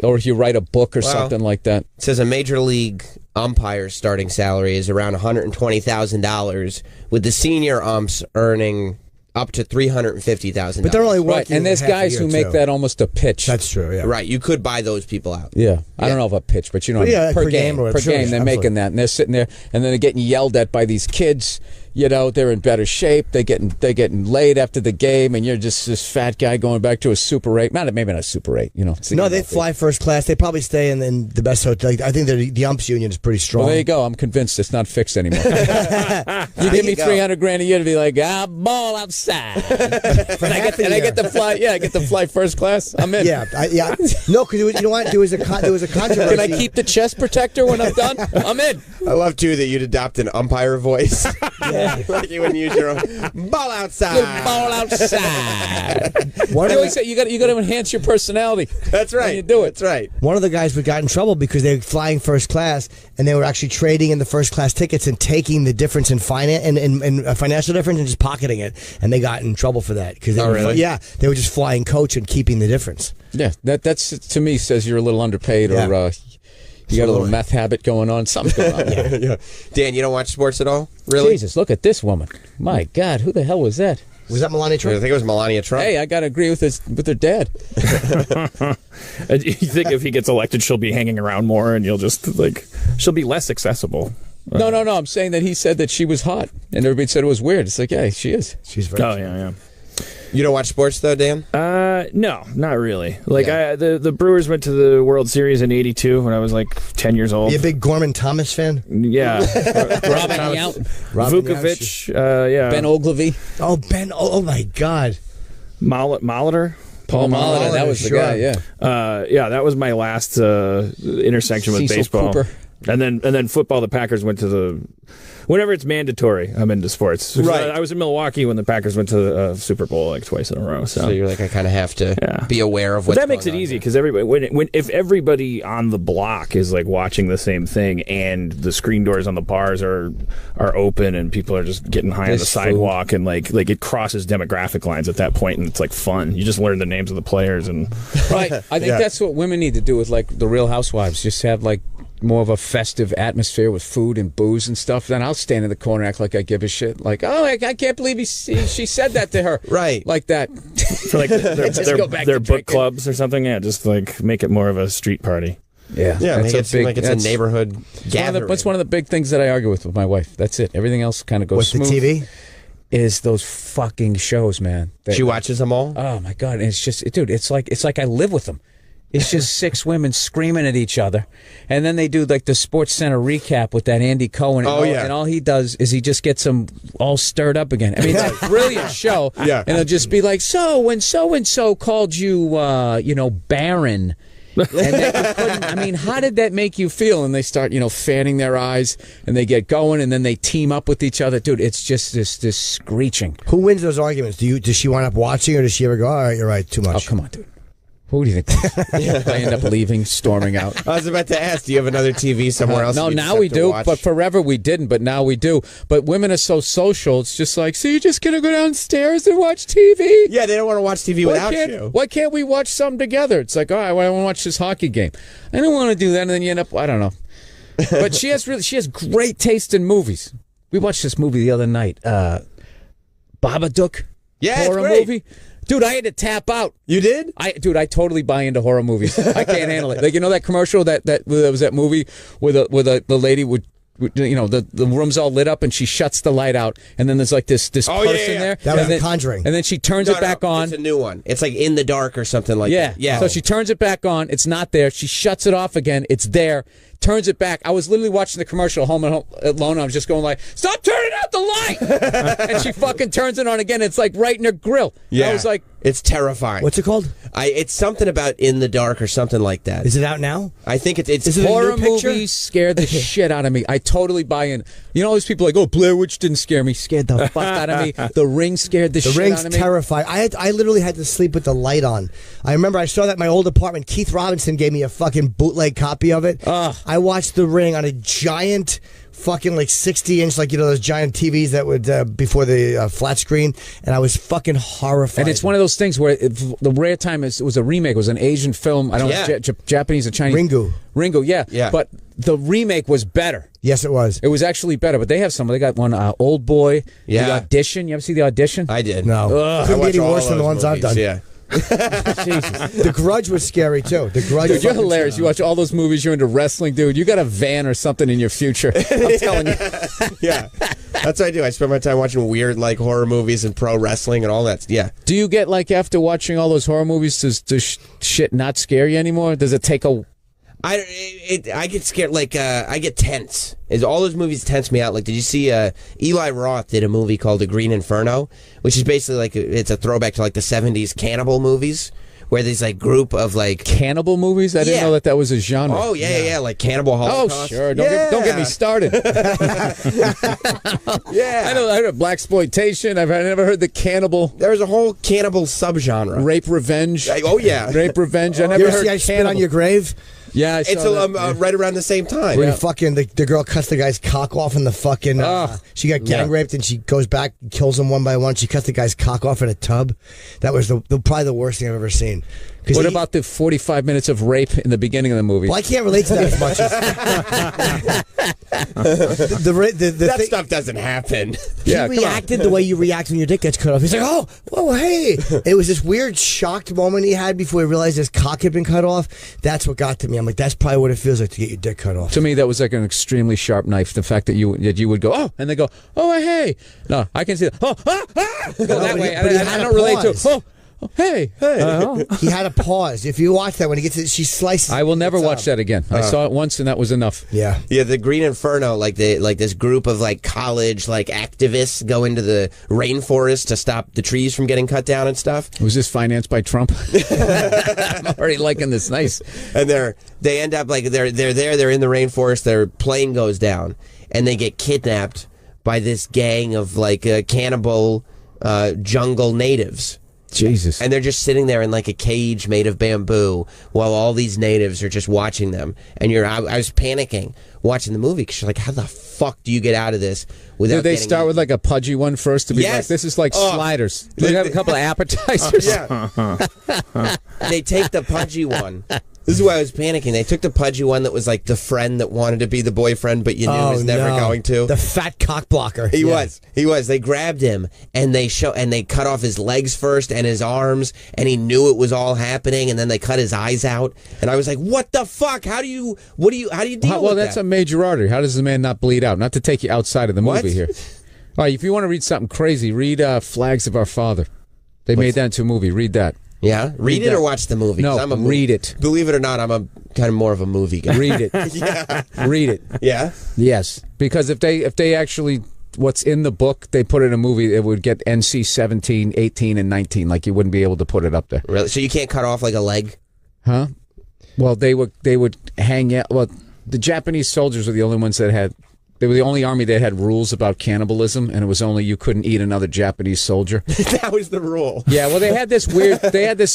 Or you write a book or something like that. It says a major league umpire's starting salary is around $120,000, with the senior umps earning up to $350,000. But they're only working right, and there's guys who make that almost a pitch. That's true. Yeah, right. You could buy those people out. Yeah, I don't know if a pitch, but you know, per game they're making that, and they're sitting there, and then they're getting yelled at by these kids. You know, they're in better shape. They're getting laid after the game, and you're just this fat guy going back to a Super 8. Maybe not a Super 8. You know, no, they fly first class. They probably stay in the best hotel. I think the umps union is pretty strong. Well, there you go. I'm convinced it's not fixed anymore. You give me $300,000 a year to be like, ball outside. and I get to fly. Yeah, I get to fly first class. I'm in. Yeah. No, because you know what? There was a controversy. Can I keep the chest protector when I'm done? I'm in. I love too that you'd adopt an umpire voice. Yeah. Like you wouldn't use your own ball outside. Ball outside. You always say you got to enhance your personality. That's right. When you do it. That's right. One of the guys got in trouble because they were flying first class and they were actually trading in the first class tickets and taking the difference in financial difference and just pocketing it, and they got in trouble for that because they were just flying coach and keeping the difference. Yeah, that's to me says you're a little underpaid or. You got a little meth habit going on. Something's going on. Yeah. Dan, you don't watch sports at all? Really? Jesus, look at this woman. My God, who the hell was that? Was that Melania Trump? I think it was Melania Trump. Hey, I got to agree with her dad. You think if he gets elected, she'll be hanging around more and you'll just, she'll be less accessible? No. I'm saying that he said that she was hot, and everybody said it was weird. It's like, yeah, she is. She's very yeah. You don't watch sports though, Dan? No, not really. The Brewers went to the World Series in '82 when I was like 10 years old. You a big Gorman Thomas fan? Yeah. Robin Yount, Vukovic, Ben Ogilvy. Oh, Ben! Oh my God. Molitor. Paul Molitor, that was the guy. Yeah. That was my last intersection with Cecil baseball. Cooper. And then football. The Packers went to whenever it's mandatory, I'm into sports. Right. I was in Milwaukee when the Packers went to the Super Bowl like twice in a row. So you're like, I kind of have to be aware of what's But that makes it easy because everybody, if everybody on the block is like watching the same thing and the screen doors on the bars are open and people are just getting high on the sidewalk and like it crosses demographic lines at that point and it's like fun. You just learn the names of the players and right. I think that's what women need to do with like the Real Housewives. Just have like more of a festive atmosphere with food and booze and stuff. Then I'll stand in the corner and act like I give a shit. Like, I can't believe she said that to her. Right. Like that. For like their book clubs or something. Yeah, just like make it more of a street party. Yeah, make it seem like it's a neighborhood gathering. That's one of the big things that I argue with my wife. That's it. Everything else kind of goes smooth. The TV? Is those fucking shows, man. She watches them all? Oh, my God. And it's just, dude, it's like I live with them. It's just six women screaming at each other. And then they do like the Sports Center recap with that Andy Cohen. And all he does is he just gets them all stirred up again. I mean, it's a brilliant show. Yeah. And it'll just be like, so when so-and-so called you, barren. And how did that make you feel? And they start, fanning their eyes and they get going and then they team up with each other. Dude, it's just this screeching. Who wins those arguments? Does she wind up watching or does she ever go, all right, you're right, too much? Oh, come on, dude. Who do you think? I end up leaving, storming out. I was about to ask, do you have another TV somewhere else? No, now we do, but forever we didn't, but now we do. But women are so social, it's just like, so you're just going to go downstairs and watch TV? Yeah, they don't want to watch TV without you. Why can't we watch something together? It's like, all right, I want to watch this hockey game. I don't want to do that, and then you end up, I don't know. But she has great taste in movies. We watched this movie the other night, Babadook. Yeah, horror movie. Dude, I had to tap out. You did? I totally buy into horror movies. I can't handle it. Like, that commercial that was that movie where the lady would, the room's all lit up and she shuts the light out and then there's like this person there. That was The Conjuring. And then she turns it back on. It's a new one. It's like In the Dark or something like that. Yeah. So she turns it back on. It's not there. She shuts it off again. It's there. turns it back. I was literally watching the commercial Home Alone. And I was just going like, "Stop turning out the light!" And she fucking turns it on again. It's like right in her grill. Yeah, I was like, it's terrifying. What's it called? It's something about In the Dark or something like that. Is it out now? I think it's Is it horror movies scared the shit out of me. I totally buy in. You know, those people like, "Oh, Blair Witch didn't scare me." Scared the fuck out of me. The Ring scared the shit out of me. The Ring's terrifying. I literally had to sleep with the light on. I remember I saw that in my old apartment. Keith Robinson gave me a fucking bootleg copy of it. I watched The Ring on a giant fucking like 60-inch, like, you know, those giant TVs that would before the flat screen, and I was fucking horrified. And it's one of those things where the rare time it was a remake. It was an Asian film. I don't know, Japanese or Chinese. Ringu, yeah. But the remake was better. Yes, it was. It was actually better. But they have some. They got one, Old Boy. The Audition. You ever see The Audition? I did. No. Couldn't be any worse than the ones I've done. Yeah. Jesus. The Grudge was scary too. The Grudge. Dude, you're hilarious. You watch all those movies. You're into wrestling, dude. You got a van or something in your future. I'm telling you. Yeah, that's what I do. I spend my time watching weird like horror movies and pro wrestling and all that. Yeah. Do you get like after watching all those horror movies, does shit not scare you anymore? Does it take a? I get scared. Like I get tense. All those movies tense me out. Like, did you see Eli Roth did a movie called The Green Inferno, which is basically like it's a throwback to like the 70s cannibal movies, where there's like group of like cannibal movies. I didn't know that was a genre. Oh yeah, like Cannibal Holocaust. Oh sure, don't get me started. Yeah, I heard of blaxploitation. I've never heard the cannibal. There's a whole cannibal subgenre. Rape revenge. Oh yeah, rape revenge. I never you ever heard see I Spit on Your Grave? Yeah, I saw it's right around the same time. Where fucking the girl cuts the guy's cock off in the fucking. She got gang raped and she goes back, kills them one by one. She cuts the guy's cock off in a tub. That was probably the worst thing I've ever seen. What about the 45 minutes of rape in the beginning of the movie? Well, I can't relate to that as much as that stuff doesn't happen. He reacted the way you react when your dick gets cut off. He's like, "Oh, whoa, hey!" It was this weird shocked moment he had before he realized his cock had been cut off. That's what got to me. I'm like, that's probably what it feels like to get your dick cut off. To me, that was like an extremely sharp knife. The fact that you would go, "Oh," and they go, "Oh, hey." No, I can see that. Oh, go that way. I don't relate to it. Oh, hey. He had a pause. If you watch that when he gets it, she slices. I will never watch that again. I saw it once and that was enough. Yeah. The Green Inferno, like this group of like college like activists go into the rainforest to stop the trees from getting cut down and stuff. Was this financed by Trump? I'm already liking this. Nice. And they end up like they're in the rainforest. Their plane goes down and they get kidnapped by this gang of like cannibal jungle natives. Jesus. And they're just sitting there in like a cage made of bamboo while all these natives are just watching them. And I was panicking watching the movie because you're like, how the fuck do you get out of this without? Did they start with like a pudgy one first to be like, this is like sliders? They have a couple of appetizers. They take the pudgy one. This is why I was panicking. They took the pudgy one that was like the friend that wanted to be the boyfriend, but you knew was never going to. The fat cock blocker. He was. They grabbed him and they cut off his legs first and his arms, and he knew it was all happening. And then they cut his eyes out, and I was like, "What the fuck? How do you deal with that?" Well, that's a major artery. How does the man not bleed out? Not to take you outside of the movie here. All right, if you want to read something crazy, read "Flags of Our Father." They made that into a movie. Read that. Yeah, read it or watch the movie. No, read it. Believe it or not, I'm a kind of more of a movie guy. Read it. Read it. Yeah. Yes, because if they actually what's in the book they put in a movie, it would get NC 17, 18, and 19. Like you wouldn't be able to put it up there. Really? So you can't cut off like a leg? Huh? Well, they would hang out. Well, the Japanese soldiers were the only ones that had. They were the only army that had rules about cannibalism, and it was only you couldn't eat another Japanese soldier. That was the rule. Yeah, well, they had this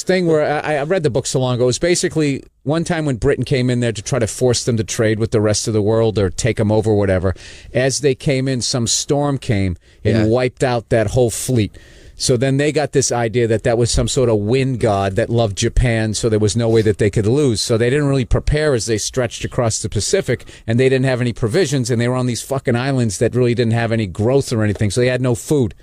thing where I read the book so long ago. It was basically one time when Britain came in there to try to force them to trade with the rest of the world or take them over or whatever. As they came in, some storm came and wiped out that whole fleet. So then they got this idea that was some sort of wind god that loved Japan, so there was no way that they could lose. So they didn't really prepare as they stretched across the Pacific, and they didn't have any provisions, and they were on these fucking islands that really didn't have any growth or anything, so they had no food.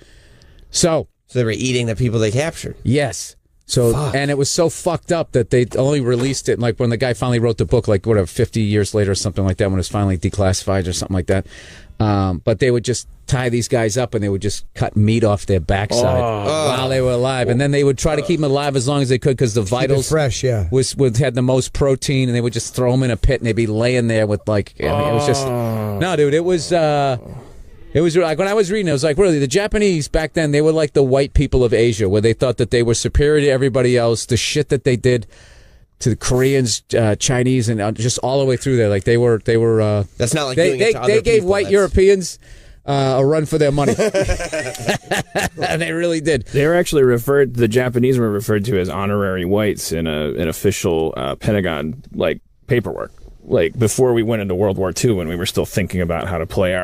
So they were eating the people they captured. Yes. So and it was so fucked up that they only released it like when the guy finally wrote the book, like whatever, 50 years later or something like that, when it was finally declassified or something like that. But they would just tie these guys up and they would just cut meat off their backside while they were alive, and then they would try to keep them alive as long as they could because the vitals fresh, had the most protein, and they would just throw them in a pit and they'd be laying there with like it was just no, dude, it was like when I was reading, it was like, really, the Japanese back then, they were like the white people of Asia, where they thought that they were superior to everybody else. The shit that they did to the Koreans, Chinese, and just all the way through there, like they were. That's not like doing it to other they gave people. white Europeans a run for their money. They really did. They were actually the Japanese were referred to as honorary whites in an official Pentagon like paperwork. Like before we went into World War II, when we were still thinking about how to play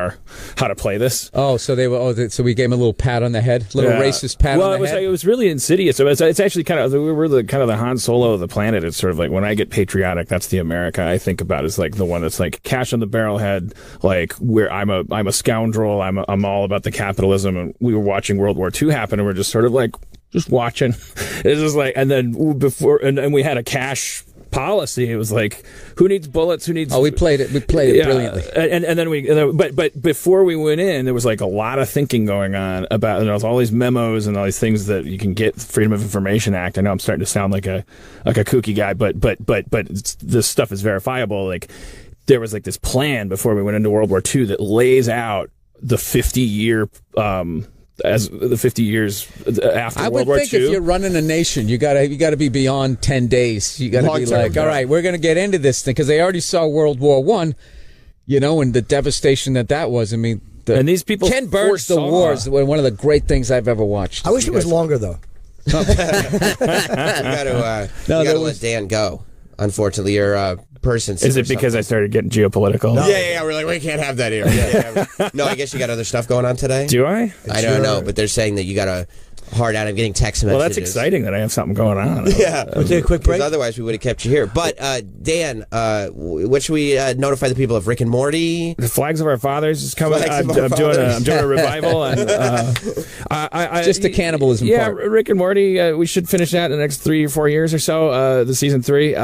this. Oh, so they were. So we gave them a little pat on the head, racist pat on the head. It was really insidious. So it's actually kind of we were the Han Solo of the planet. It's sort of like when I get patriotic, that's the America I think about is like the one that's like cash on the barrelhead, like where I'm a scoundrel. I'm all about the capitalism. And we were watching World War II happen, and we're just sort of like just watching. It's just like, and then before, and we had a cash policy. It was like, who needs bullets? Who needs? Oh, we played it brilliantly. And then but before we went in, there was like a lot of thinking going on about, and there was all these memos and all these things that you can get Freedom of Information Act. I know I'm starting to sound like a kooky guy, but this stuff is verifiable. Like there was like this plan before we went into World War II that lays out the 50-year. As the 50 years after World War II. I would think if you're running a nation, you gotta be beyond 10 days. You gotta be like, all right, we're gonna get into this thing because they already saw World War I, and the devastation that was. I mean, and these people, Ken Burns' The Wars, were one of the great things I've ever watched. I wish it was longer though. You gotta let Dan go. Unfortunately, your person. Is it because I started getting geopolitical? No. Yeah. We're like, we can't have that here. Yeah. No, I guess you got other stuff going on today. Do I? I don't know, but they're saying that you got a hard out of getting text messages. Well, that's exciting that I have something going on. Yeah. We'll take a quick break. Otherwise, we would have kept you here. But, Dan, what should we notify the people of? Rick and Morty? The Flags of Our Fathers is coming. I'm doing a revival. And, just the cannibalism part. Yeah, Rick and Morty, we should finish that in the next 3 or 4 years or so, the season 3.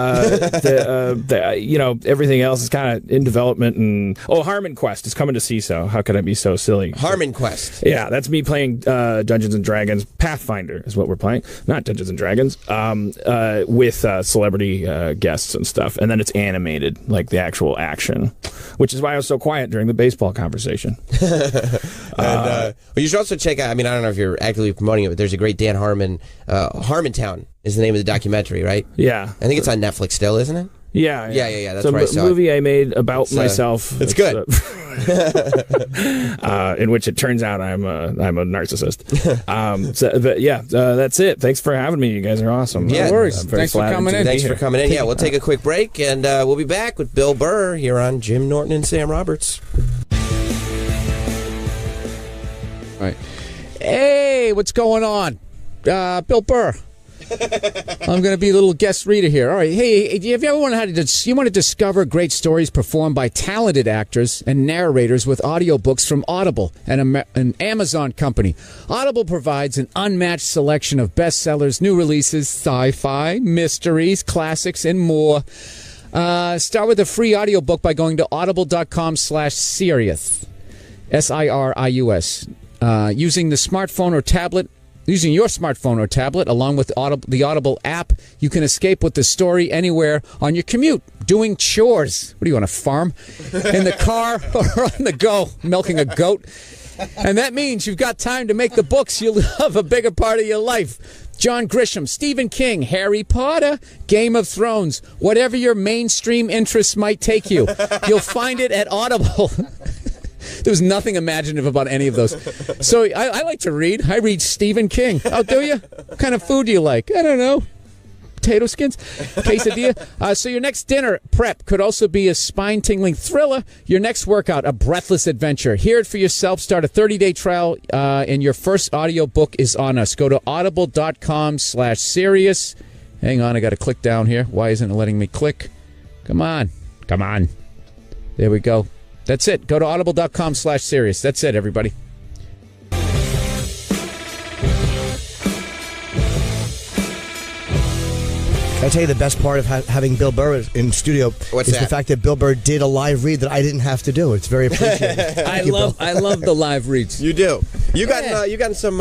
Everything else is kind of in development. And Harmon Quest is coming to CISO. How could I be so silly? Harmon Quest. Yeah, that's me playing Dungeons and Dragons. Pathfinder is what we're playing, not Dungeons and Dragons, with celebrity guests and stuff. And then it's animated, like the actual action, which is why I was so quiet during the baseball conversation. And you should also check out, I don't know if you're actively promoting it, but there's a great Dan Harmon, Harmontown is the name of the documentary, right? Yeah. I think it's on Netflix still, isn't it? Yeah. That's right. It's a movie I made about myself. It's good. In which it turns out I'm a narcissist. That's it. Thanks for having me. You guys are awesome. Yeah, no worries. Thanks for coming in. Thanks for coming in. Yeah, we'll take a quick break, and we'll be back with Bill Burr here on Jim Norton and Sam Roberts. All right. Hey, what's going on? Bill Burr. I'm going to be a little guest reader here. All right. Hey, have you ever wondered you want to discover great stories performed by talented actors and narrators with audiobooks from Audible, an Amazon company? Audible provides an unmatched selection of bestsellers, new releases, sci-fi, mysteries, classics, and more. Start with a free audiobook by going to audible.com/Sirius. SIRIUS. Using your smartphone or tablet, along with the Audible app, you can escape with the story anywhere on your commute, doing chores. What do you want, a farm? In the car or on the go, milking a goat. And that means you've got time to make the books you love a bigger part of your life. John Grisham, Stephen King, Harry Potter, Game of Thrones, whatever your mainstream interests might take you, you'll find it at Audible. There was nothing imaginative about any of those. So I like to read. I read Stephen King. Oh, do you? What kind of food do you like? I don't know. Potato skins? Quesadilla? So your next dinner prep could also be a spine-tingling thriller. Your next workout, a breathless adventure. Hear it for yourself. Start a 30-day trial, and your first audiobook is on us. Go to audible.com/Sirius. Hang on, I got to click down here. Why isn't it letting me click? Come on. There we go. That's it. Go to audible.com/Sirius. That's it, everybody. I tell you the best part of having Bill Burr in studio What's is that? the fact that Bill Burr did a live read that I didn't have to do. It's very appreciated. I love the live reads. You do. You got some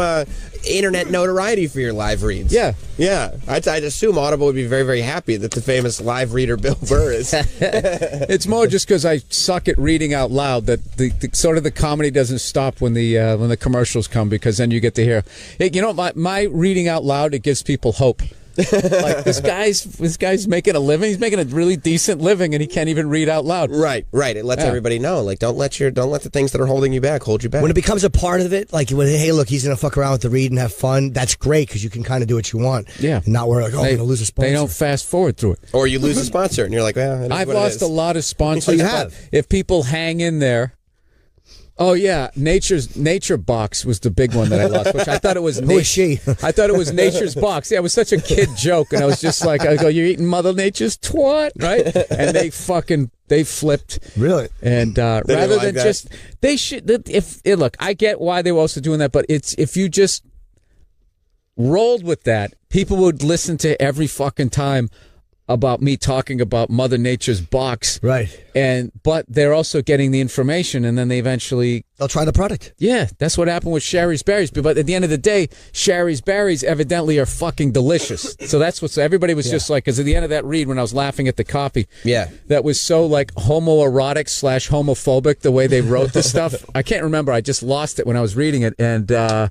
internet notoriety for your live reads. Yeah. Yeah. I'd assume Audible would be very, very happy that the famous live reader Bill Burr is. It's more just because I suck at reading out loud that the sort of the comedy doesn't stop when the commercials come, because then you get to hear, hey, you know, my reading out loud, it gives people hope. Like this guy's making a living. He's making a really decent living, and he can't even read out loud. Right. It lets everybody know. Like, don't let the things that are holding you back hold you back. When it becomes a part of it, like when, hey, look, he's going to fuck around with the read and have fun, that's great because you can kind of do what you want. Yeah. And not worry, like, I'm going to lose a sponsor. They don't fast forward through it. Or you lose a sponsor, and you're like, well, I've lost a lot of sponsors. Oh, you have? If people hang in there. Oh yeah, Nature Box was the big one that I lost, which I thought it was. Who is she? I thought it was Nature's Box. Yeah, it was such a kid joke, and I was just like, I go, "You're eating Mother Nature's twat," right? And they flipped. Really? And rather than just, they should. Look, I get why they were also doing that, but if you just rolled with that, people would listen to every fucking time about me talking about Mother Nature's box. Right. But they're also getting the information, and then they'll try the product. Yeah, that's what happened with Sherry's Berries. But at the end of the day, Sherry's Berries evidently are fucking delicious. So that's what everybody was just like, because at the end of that read, when I was laughing at the copy, that was so like homoerotic / homophobic the way they wrote the stuff. I can't remember. I just lost it when I was reading it, and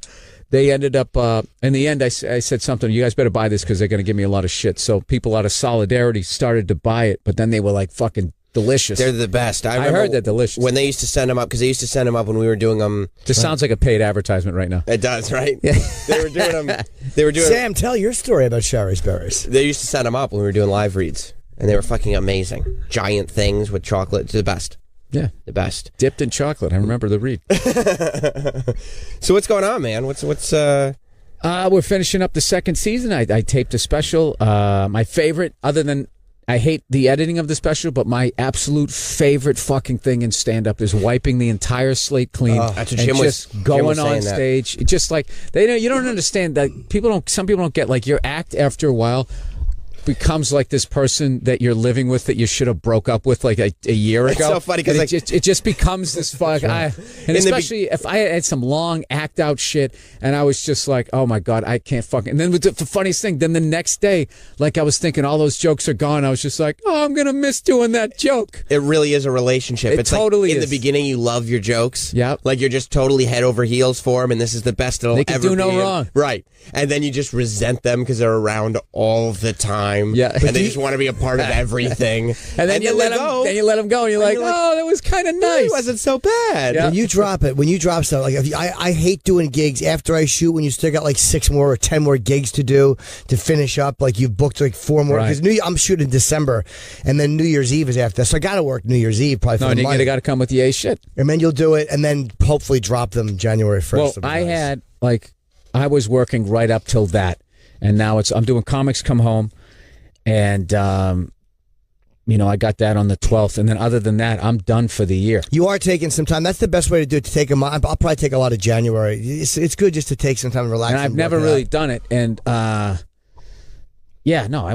they ended up, in the end, I said something, you guys better buy this because they're going to give me a lot of shit. So people out of solidarity started to buy it, but then they were like fucking delicious. They're the best. I heard they're delicious. When they used to send them up, because they used to send them up when we were doing them. Just sounds like a paid advertisement right now. It does, right? Yeah. They were doing them. Sam, tell your story about Sherry's Berries. They used to send them up when we were doing live reads, and they were fucking amazing. Giant things with chocolate. It's the best. Yeah, the best. Dipped in chocolate. I remember the read. So what's going on, man? What's we're finishing up the second season. I taped a special. My favorite, other than I hate the editing of the special, but my absolute favorite fucking thing in stand-up is wiping the entire slate clean that's what and Jim just was going on saying stage. Just like you don't understand that some people don't get, like, your act after a while becomes like this person that you're living with that you should have broke up with like a year ago. It's so funny because like, it just becomes this fuck. And especially if I had some long act out shit and I was just like, oh my God, I can't fucking. And then the funniest thing, then the next day, like I was thinking all those jokes are gone. I was just like, oh, I'm gonna miss doing that joke. It really is a relationship. It's totally like in is. the beginning you love your jokes. Yeah, like you're just totally head over heels for them, and this is the best it'll they can ever do no be. wrong. Right, and then you just resent them because they're around all the time. Yeah, and they just want to be a part of everything. And then you let them go. Then you let them go, and you're like, oh, that was kind of nice. It wasn't so bad. Yeah. When you drop stuff, like I hate doing gigs after I shoot when you still got like 6 more or 10 more gigs to do to finish up. Like you've booked like 4 more because I'm shooting December, and then New Year's Eve is after that, so I got to work New Year's Eve probably. For you got to come with the A shit, and then you'll do it, and then hopefully drop them January 1st. Well, I was working right up till that, and now I'm doing Comics Come Home, and I got that on the 12th, and then other than that, I'm done for the year. You are taking some time. That's the best way to do it. To take a month. I'll probably take a lot of January. It's good just to take some time and relax. And I've never really done it, and I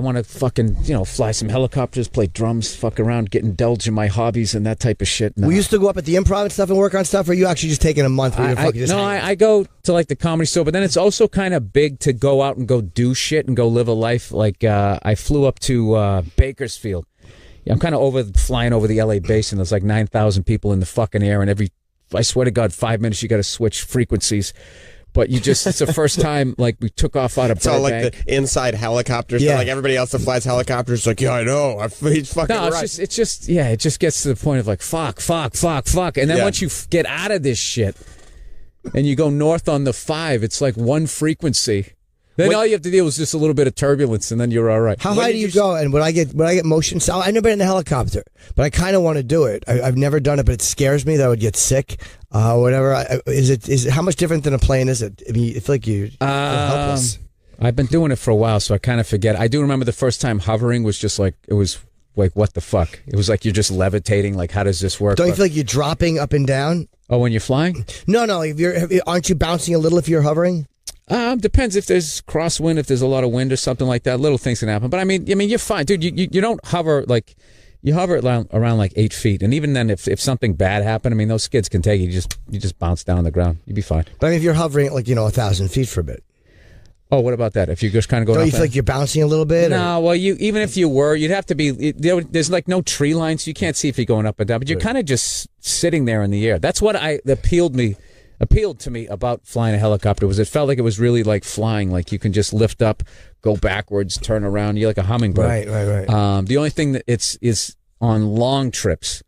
want to fucking fly some helicopters, play drums, fuck around, get indulged in my hobbies and that type of shit. Will you still go up at the Improv and stuff and work on stuff, or are you actually just taking a month? I go to like the Comedy Store, but then it's also kind of big to go out and go do shit and go live a life. Like I flew up to Bakersfield. I'm kind of flying over the LA basin. There's like 9,000 people in the fucking air, and I swear to God, 5 minutes you got to switch frequencies. But it's the first time, like, we took off out of Burbank. It's all like the inside helicopters. Yeah. Like everybody else that flies helicopters, like, yeah, I know. He's fucking right. It just gets to the point of like, fuck. And then once you get out of this shit and you go north on the 5, it's like one frequency. Then all you have to deal is just a little bit of turbulence, and then you're all right. How high do you go? And when I get motion, I've never been in a helicopter, but I kind of want to do it. I've never done it, but it scares me that I would get sick. Whatever. Is it? How much different than a plane is it? I mean, it's like you're helpless. I've been doing it for a while, so I kind of forget. I do remember the first time hovering was just like, it was like, what the fuck? It was like you're just levitating. Like, how does this work? Don't you feel like you're dropping up and down? Oh, when you're flying? No. Aren't you bouncing a little if you're hovering? Depends if there's crosswind, if there's a lot of wind or something like that. Little things can happen. But I mean, you're fine, dude. You don't hover like you hover around like 8 feet, and even then, if something bad happened, I mean, those skids can take you. You just bounce down on the ground. You'd be fine. But I mean, if you're hovering at like 1,000 feet for a bit. Oh, what about that? If you just kind of go, don't you feel like you're bouncing a little bit? No, well, even if you were, you'd have to be. There's like no tree lines, so you can't see if you're going up and down. But you're kind of just sitting there in the air. That's what appealed to me about flying a helicopter. Was it felt like it was really like flying, like you can just lift up, go backwards, turn around. You're like a hummingbird. Right. The only thing that is on long trips.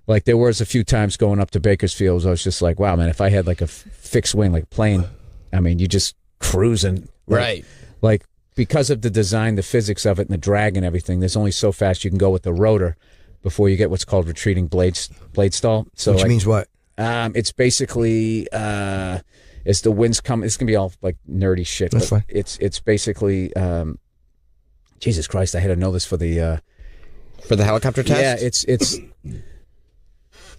Like there was a few times going up to Bakersfield, I was just like, wow, man, if I had like a fixed wing, like plane, I mean, you just cruising. Right. Like because of the design, the physics of it, and the drag and everything, there's only so fast you can go with the rotor before you get what's called retreating blade stall. So which means what? It's basically as the winds come, it's gonna be all like nerdy shit. That's fine. It's basically Jesus Christ, I had to know this for the helicopter test. Yeah, it's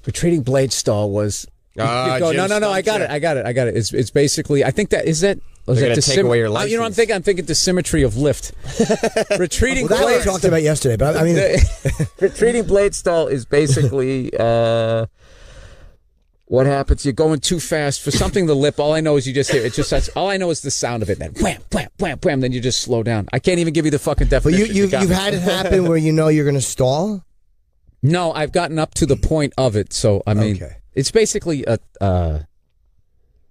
retreating blade stall was. No, I got it. It's basically, I think that is that. Was They're that going to take away your license. You know what I'm thinking? I'm thinking the symmetry of lift. Retreating blade. That we talked about yesterday, but I mean, retreating blade stall is basically what happens. You're going too fast for something to lip. All I know is you just hear it. All I know is the sound of it. Then wham, wham, wham, wham. Then you just slow down. I can't even give you the fucking definition. But you've had it happen where you're going to stall. No, I've gotten up to the point of it. So I mean, it's basically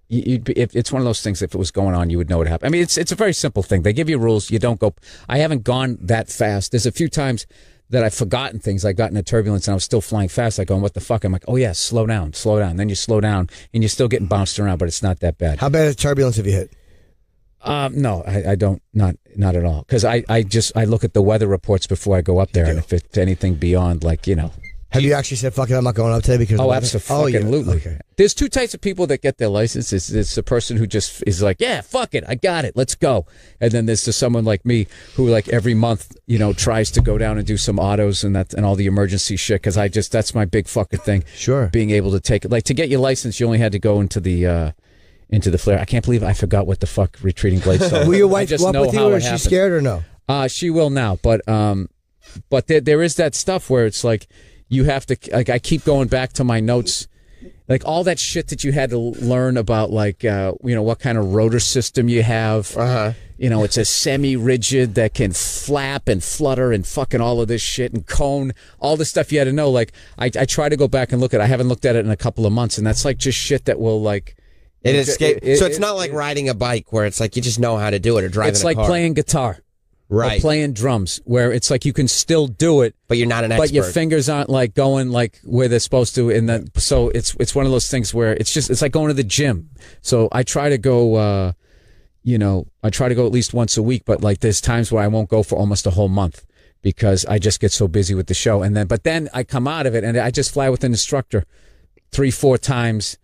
it's one of those things. If it was going on, you would know what happened. I mean, it's a very simple thing. They give you rules. You don't go. I haven't gone that fast. There's a few times that I've forgotten things. I got in a turbulence and I was still flying fast. I go, what the fuck? I'm like, oh yeah, slow down. Then you slow down and you're still getting bounced around, but it's not that bad. How bad a turbulence have you hit? No, I don't. Not at all. Because I look at the weather reports before I go up there, and if it's anything beyond Have you actually said, fuck it, I'm not going up today because of the weather? Absolutely. Okay. There's two types of people that get their license. It's the person who just is like, yeah, fuck it, I got it, let's go. And then there's someone like me who like every month, tries to go down and do some autos and all the emergency shit because that's my big fucking thing. Sure. Being able to take it. Like to get your license, you only had to go into the flare. I can't believe I forgot what the fuck retreating blade stall. Will your wife go up with you or is she scared or no? She will now, but there is that stuff where it's like, you have to, like, I keep going back to my notes, like all that shit that you had to learn about, like, what kind of rotor system you have. It's a semi-rigid that can flap and flutter and fucking all of this shit and cone, all the stuff you had to know. Like, I try to go back and look at it. I haven't looked at it in a couple of months, and that's like just shit that will, like... So it's not like riding a bike where it's like you just know how to do it or driving a car. It's like playing guitar. Right. Or playing drums, where it's like you can still do it, but you're not an expert. But your fingers aren't like going like where they're supposed to. So it's one of those things where it's like going to the gym. So I try to go, I try to go at least once a week. But like there's times where I won't go for almost a whole month because I just get so busy with the show. But then I come out of it and I just fly with an instructor 3-4 times.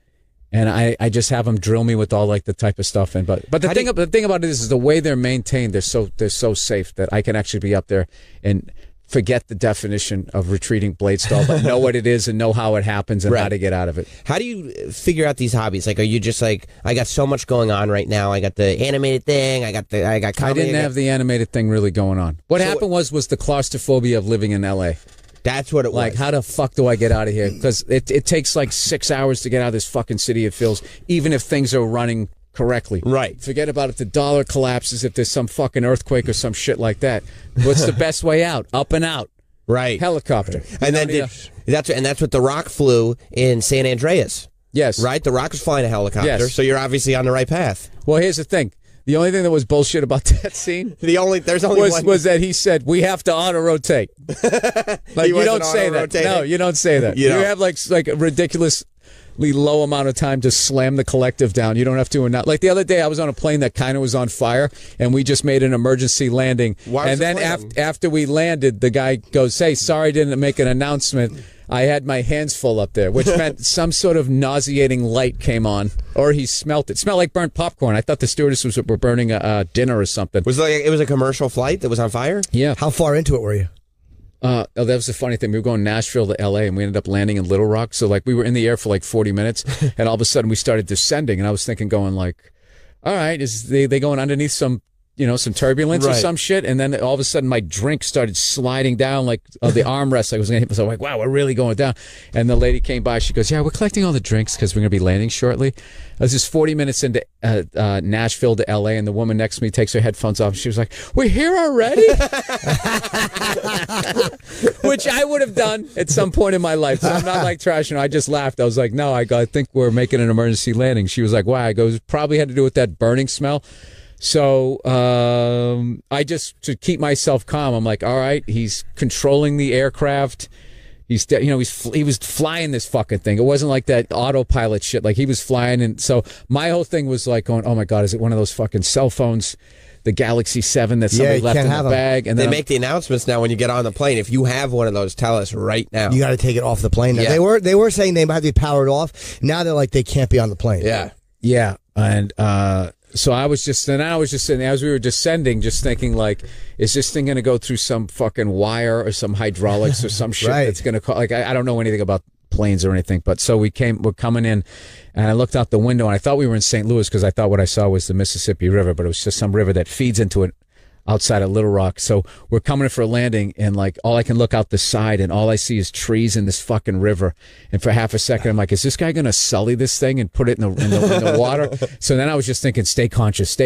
And I just have them drill me with all like the type of stuff. But the thing about it is the way they're maintained. They're so safe that I can actually be up there and forget the definition of retreating blade stall, but know what it is and know how it happens and how to get out of it. How do you figure out these hobbies? Like, are you just like, I got so much going on right now. I got the animated thing. I got comedy. I didn't have the animated thing really going on. What happened was the claustrophobia of living in L.A. That's what it was. Like, how the fuck do I get out of here? Because it takes like 6 hours to get out of this fucking city it feels, even if things are running correctly. Right. Forget about if the dollar collapses, if there's some fucking earthquake or some shit like that. What's the best way out? Up and out. Right. Helicopter. And then that's what The Rock flew in San Andreas. Yes. Right? The Rock was flying a helicopter, so you're obviously on the right path. Well, here's the thing. The only thing that was bullshit about that scene was that he said we have to auto rotate. Like you don't say that. No, you don't say that. You have like a ridiculously low amount of time to slam the collective down. You don't have to. Like the other day, I was on a plane that kind of was on fire, and we just made an emergency landing. And then after we landed, the guy goes, "Hey, sorry, didn't make an announcement." I had my hands full up there, which meant some sort of nauseating light came on, or he smelt it. It smelled like burnt popcorn. I thought the stewardesses were burning a dinner or something. It was a commercial flight that was on fire? Yeah. How far into it were you? That was the funny thing. We were going Nashville to L.A., and we ended up landing in Little Rock. So, like, we were in the air for, like, 40 minutes, and all of a sudden we started descending, and I was thinking going, like, all right, is they going underneath some some turbulence or some shit, and then all of a sudden my drink started sliding down like the armrest. I was going to hit myself like, wow, we're really going down. And the lady came by. She goes, yeah, we're collecting all the drinks because we're going to be landing shortly. I was just 40 minutes into Nashville to L.A., and the woman next to me takes her headphones off. And she was like, we're here already? Which I would have done at some point in my life. So I'm not like trashing her. I just laughed. I was like, no, I think we're making an emergency landing. She was like, why? I goes, probably had to do with that burning smell. So I just, to keep myself calm, I'm like, all right, he's controlling the aircraft. He was flying this fucking thing. It wasn't like that autopilot shit. Like he was flying. And so my whole thing was like going, oh my God, is it one of those fucking cell phones, the Galaxy 7 that somebody left in the bag? And they make the announcements now when you get on the plane. If you have one of those, tell us right now. You got to take it off the plane. Now. Yeah. They were saying they might be powered off. Now they're like, they can't be on the plane. Yeah. Yeah. And, so I was just sitting, as we were descending, just thinking like, is this thing going to go through some fucking wire or some hydraulics or some shit that's going to cause, like, I don't know anything about planes or anything, but so we're coming in, and I looked out the window, and I thought we were in St. Louis because I thought what I saw was the Mississippi River, but it was just some river that feeds into it outside of Little Rock. So we're coming in for a landing, and like all I can look out the side, and all I see is trees in this fucking river. And for half a second, I'm like, is this guy going to sully this thing and put it in the water? So then I was just thinking, stay conscious.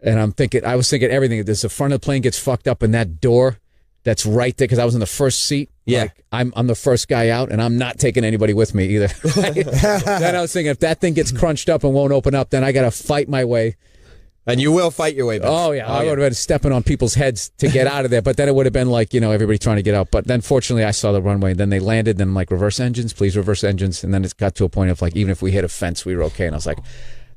And I was thinking everything. This, the front of the plane gets fucked up, and that door that's right there, because I was in the first seat. Yeah. Like, I'm the first guy out, and I'm not taking anybody with me either. Then I was thinking, if that thing gets crunched up and won't open up, then I got to fight my way. And you will fight your way back. Oh, yeah. I would have been stepping on people's heads to get out of there. But then it would have been like, everybody trying to get out. But then fortunately, I saw the runway. Then they landed. Then I'm like, reverse engines, please reverse engines. And then it got to a point of like, even if we hit a fence, we were okay. And I was like,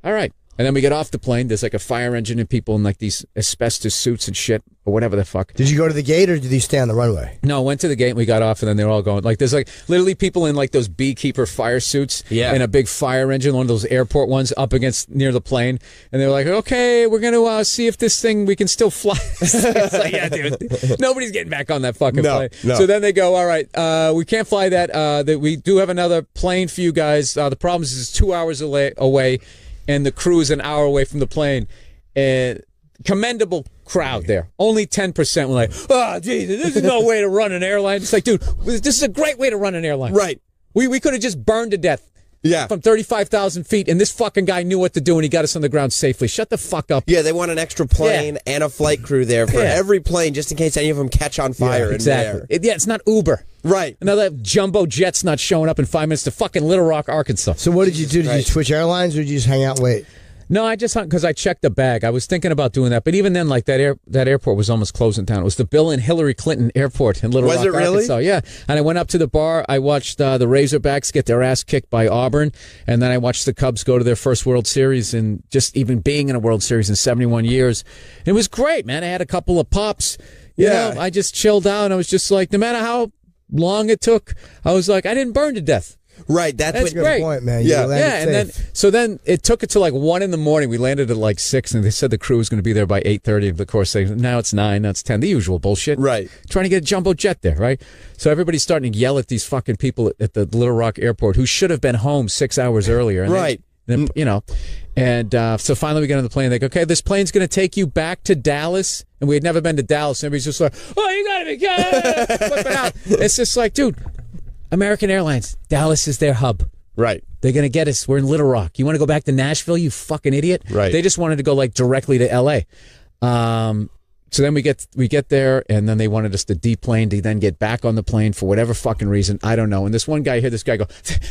all right. And then we get off the plane. There's like a fire engine and people in like these asbestos suits and shit or whatever the fuck. Did you go to the gate or did you stay on the runway? No, I went to the gate and we got off, and then they were all going. Like there's like literally people in like those beekeeper fire suits in a big fire engine, one of those airport ones up against near the plane. And they were like, okay, we're going to see if this thing, we can still fly. It's like, yeah, dude, nobody's getting back on that fucking plane. No. So then they go, all right, we can't fly that. We do have another plane for you guys. The problem is it's 2 hours away. And the crew is an hour away from the plane. And commendable crowd there. Only 10% were like, oh, Jesus, this is no way to run an airline. It's like, dude, this is a great way to run an airline. Right. We could have just burned to death. Yeah. From 35,000 feet, and this fucking guy knew what to do, and he got us on the ground safely. Shut the fuck up. Yeah, they want an extra plane and a flight crew there for every plane, just in case any of them catch on fire in there. It's not Uber. Right. Another jumbo jet's not showing up in 5 minutes to fucking Little Rock, Arkansas. So what did you do? Did you switch airlines, or did you just hang out and wait? No, I just hung because I checked the bag. I was thinking about doing that, but even then, like that airport was almost closing down. It was the Bill and Hillary Clinton Airport in Little Rock, Arkansas. Yeah, and I went up to the bar. I watched the Razorbacks get their ass kicked by Auburn, and then I watched the Cubs go to their first World Series, and just even being in a World Series in 71 years, it was great, man. I had a couple of pops. You know, I just chilled out. I was just like, no matter how long it took, I was like, I didn't burn to death. Right, that's a good point, man. Yeah, and then it took it to like 1 a.m. We landed at like 6, and they said the crew was going to be there by 8:30. Of course, now it's 9, now it's 10, the usual bullshit. Right, trying to get a jumbo jet there, right? So everybody's starting to yell at these fucking people at the Little Rock Airport who should have been home 6 hours earlier. And right. Then, so finally we get on the plane. They go, okay, this plane's going to take you back to Dallas, and we had never been to Dallas. And everybody's just like, oh, you got to be flipping out. It's just like, dude. American Airlines, Dallas is their hub. Right. They're going to get us. We're in Little Rock. You want to go back to Nashville, you fucking idiot? Right. They just wanted to go like directly to L.A. So then we get there, and then they wanted us to deplane to then get back on the plane for whatever fucking reason. I don't know. And this one guy, I hear this guy go,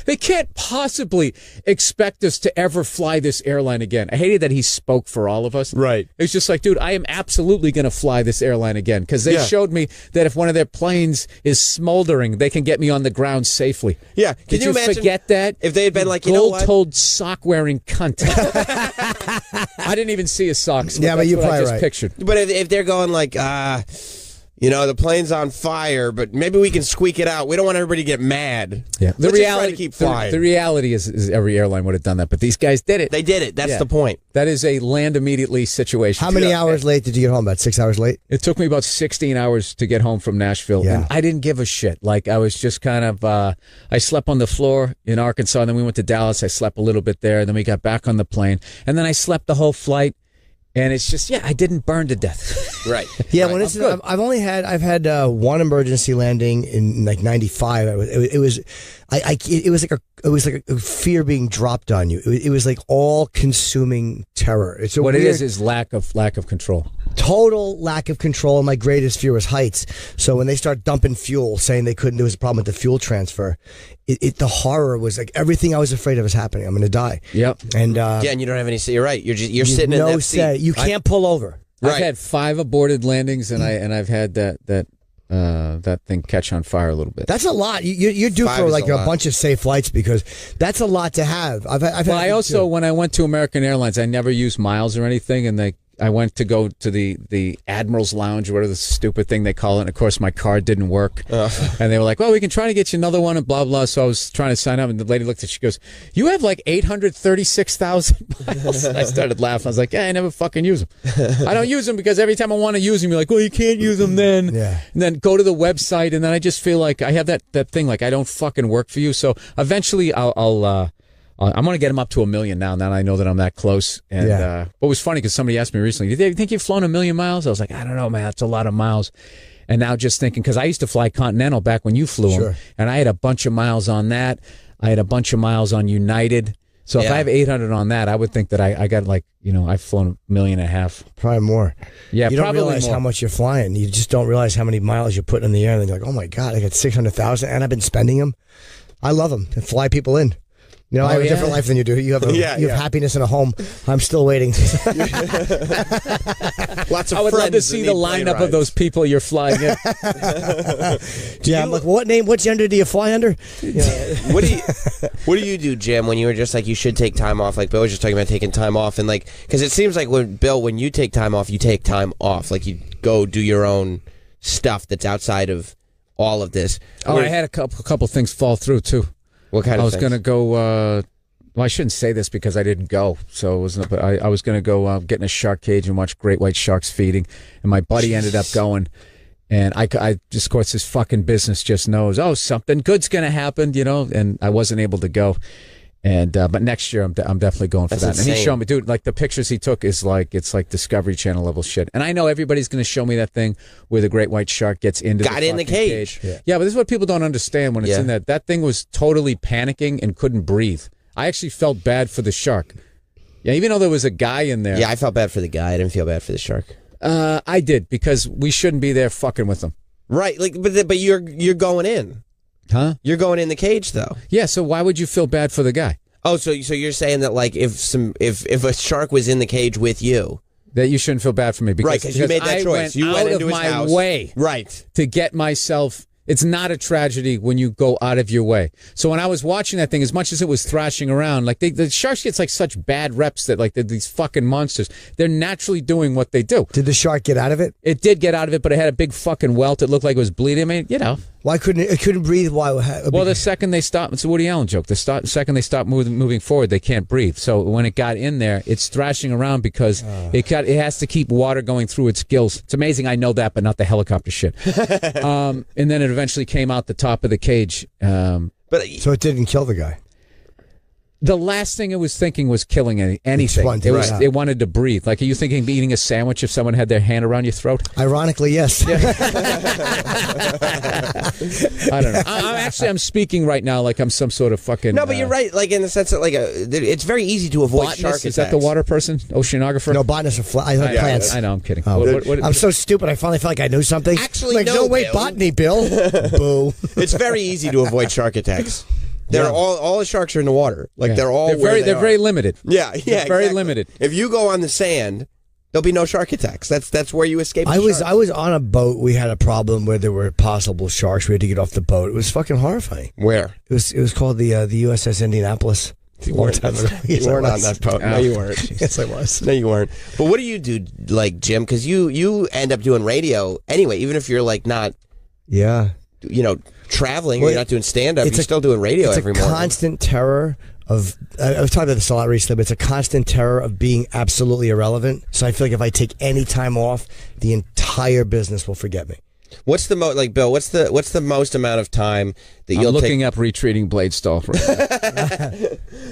they can't possibly expect us to ever fly this airline again. I hated that he spoke for all of us. Right. It's just like, dude, I am absolutely going to fly this airline again, because they showed me that if one of their planes is smoldering, they can get me on the ground safely. Yeah. Did you imagine forget that? If they had been like, you know what? Gold-toed sock-wearing cunt. I didn't even see his socks. Yeah, but you probably I just pictured. But if they're going like, you know, the plane's on fire, but maybe we can squeak it out. We don't want everybody to get mad. Yeah, Let's just try to keep flying. The reality is every airline would have done that, but these guys did it. They did it. That's the point. That is a land immediately situation. How many hours late did you get home? About 6 hours late? It took me about 16 hours to get home from Nashville, and I didn't give a shit. Like, I was just kind of, I slept on the floor in Arkansas, and then we went to Dallas. I slept a little bit there, and then we got back on the plane, and then I slept the whole flight. And it's just, I didn't burn to death. Right. Yeah, when it's, I've had one emergency landing in like '95. It was like a fear being dropped on you. It was like all consuming terror. It's a what weird, it is lack of control. Total lack of control. And my greatest fear was heights. So when they start dumping fuel, saying they couldn't, there was a problem with the fuel transfer. The horror was like everything I was afraid of was happening. I'm going to die. Yep. And and you don't have any. You're right. You're sitting in that seat. You can't pull over. I've had 5 aborted landings, and I've had that thing catch on fire a little bit. That's a lot. You're due for like a bunch of safe flights because that's a lot to have. I also, when I went to American Airlines, I never used miles or anything, and I went to go to the Admiral's Lounge, or whatever the stupid thing they call it. And of course, my card didn't work. And they were like, well, we can try to get you another one and blah, blah. So I was trying to sign up, and the lady looked at it. She goes, you have like 836,000 miles. And I started laughing. I was like, I never fucking use them. I don't use them because every time I want to use them, you're like, well, you can't use them then. Yeah. And then go to the website, and then I just feel like I have that thing, like I don't fucking work for you. So eventually I'm going to get him up to 1 million now that I know that I'm that close. And what was funny, because somebody asked me recently, do you think you've flown 1 million miles? I was like, I don't know, man. That's a lot of miles. And now just thinking, because I used to fly Continental back when you flew them, and I had a bunch of miles on that. I had a bunch of miles on United. So if I have 800 on that, I would think that I got like, I've flown 1.5 million. Probably more. Yeah, you don't realize how much you're flying. You just don't realize how many miles you're putting in the air. And then you're like, oh my God, I got 600,000 and I've been spending them. I love them and fly people in. I have a different life than you do. You have you have happiness in a home. I'm still waiting. Lots of I would love to see the lineup of those people you're flying in. I'm like, what gender do you fly under? What do you do, Jim, when you were just like, you should take time off? Like Bill was just talking about taking time off, and like, because it seems like when you take time off, you take time off. Like you go do your own stuff that's outside of all of this. I had a couple things fall through too. What kind of things? I was going to go, well, I shouldn't say this because I didn't go, so it wasn't, but I was going to go get in a shark cage and watch great white sharks feeding, and my buddy ended up going, and I just, of course, this fucking business just knows, something good's going to happen, and I wasn't able to go. And but next year I'm definitely going for that. Insane. And he showed me, dude, like the pictures he took it's like Discovery Channel level shit. And I know everybody's going to show me that thing where the great white shark gets into the cage. Yeah, but this is what people don't understand when it's in that. That thing was totally panicking and couldn't breathe. I actually felt bad for the shark. Yeah, even though there was a guy in there. Yeah, I felt bad for the guy. I didn't feel bad for the shark. I did, because we shouldn't be there fucking with them. Right, like, but you're going in. Huh? You're going in the cage, though. Yeah, so why would you feel bad for the guy? Oh, so you're saying that, like, if a shark was in the cage with you, that you shouldn't feel bad for me, because you made that choice. You went into his house. I went out of my way, to get myself. It's not a tragedy when you go out of your way. So when I was watching that thing, as much as it was thrashing around, like the sharks gets like such bad reps that like these fucking monsters, they're naturally doing what they do. Did the shark get out of it? It did get out of it, but it had a big fucking welt. It looked like it was bleeding. I mean, Why couldn't it couldn't breathe? Why? Well, the second they stop, it's a Woody Allen joke. The second they stop moving forward, they can't breathe. So when it got in there, it's thrashing around because it has to keep water going through its gills. It's amazing. I know that, but not the helicopter shit. And then it eventually came out the top of the cage. So it didn't kill the guy. The last thing it was thinking was killing anything. It wanted to breathe. Like, are you thinking of eating a sandwich if someone had their hand around your throat? Ironically, yes. I don't know. I'm speaking right now like I'm some sort of fucking... No, but you're right. Like, in the sense that, like, it's very easy to avoid shark attacks. Is that the water person? Oceanographer? No, botanists are plants. I know, I'm kidding. Oh, I'm so stupid. I finally felt like I knew something. Actually, no way, botany, Bill. Boo. It's very easy to avoid shark attacks. They're all the sharks are in the water. Like they're very limited. Yeah, they're very limited. If you go on the sand, there'll be no shark attacks. That's where you escape. I was on a boat. We had a problem where there were possible sharks. We had to get off the boat. It was fucking horrifying. Where? It was called the USS Indianapolis. You weren't on that boat. No, you weren't. Yes, I was. No, you weren't. But what do you do, like, Jim? Because you end up doing radio anyway, even if you're like not, traveling. Well, you're not doing stand-up. You're still doing radio every morning. It's a constant terror of. I was talking about this a lot recently, but it's a constant terror of being absolutely irrelevant. So I feel like if I take any time off, the entire business will forget me. What's the Bill? What's the most amount of time that you'll looking up retreating blade stall for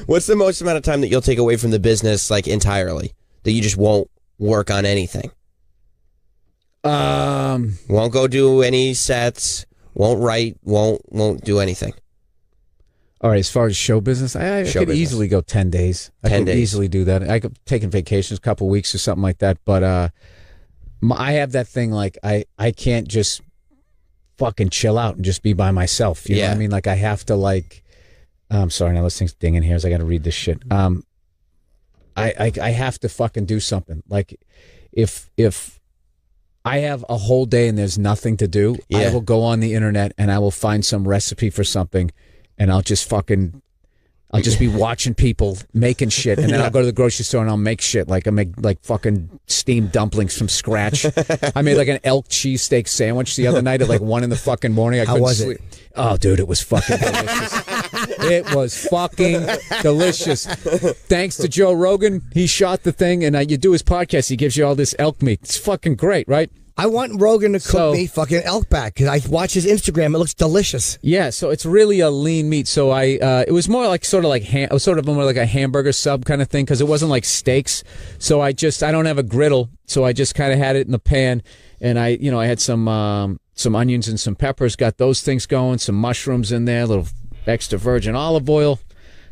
What's the most amount of time that you'll take away from the business, like, entirely, that you just won't work on anything? Won't go do any sets. Won't write. Won't do anything. All right. As far as show business, I could easily go 10 days. I could easily do that. I could take vacations, a couple weeks or something like that, but. I have that thing, like, I can't just fucking chill out and just be by myself. You know what I mean? Like, I have to, like, I'm sorry, now this thing's dinging here, so I got to read this shit. I have to fucking do something. Like, if I have a whole day and there's nothing to do, I will go on the internet and I will find some recipe for something, and I'll just be watching people making shit, and then I'll go to the grocery store and I'll make shit. Like, I make, like, fucking steamed dumplings from scratch. I made, like, an elk cheesesteak sandwich the other night at, like, 1 in the fucking morning. How was it? Oh, dude, it was fucking delicious. It was fucking delicious. Thanks to Joe Rogan, he shot the thing, and you do his podcast, he gives you all this elk meat. It's fucking great, right? I want Rogan to cook me fucking elk back, because I watch his Instagram. It looks delicious. Yeah, so it's really a lean meat. So it was more like it was sort of more like a hamburger sub kind of thing, because it wasn't like steaks. So I don't have a griddle, so I just kind of had it in the pan, and I had some onions and some peppers, got those things going, some mushrooms in there, a little extra virgin olive oil.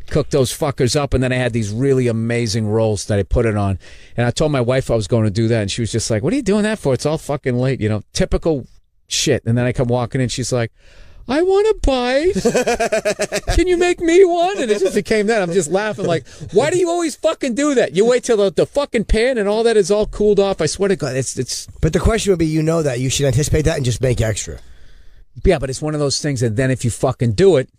Cooked those fuckers up, and then I had these really amazing rolls that I put it on. And I told my wife I was going to do that, and she was just like, "What are you doing that for? It's all fucking late, typical shit." And then I come walking in, she's like, "I want a bite. Can you make me one?" And it just became that. I'm just laughing like, why do you always fucking do that? You wait till the fucking pan and all that is all cooled off. I swear to God, it's. But the question would be, that you should anticipate that and just make extra. Yeah, but it's one of those things that then if you fucking do it,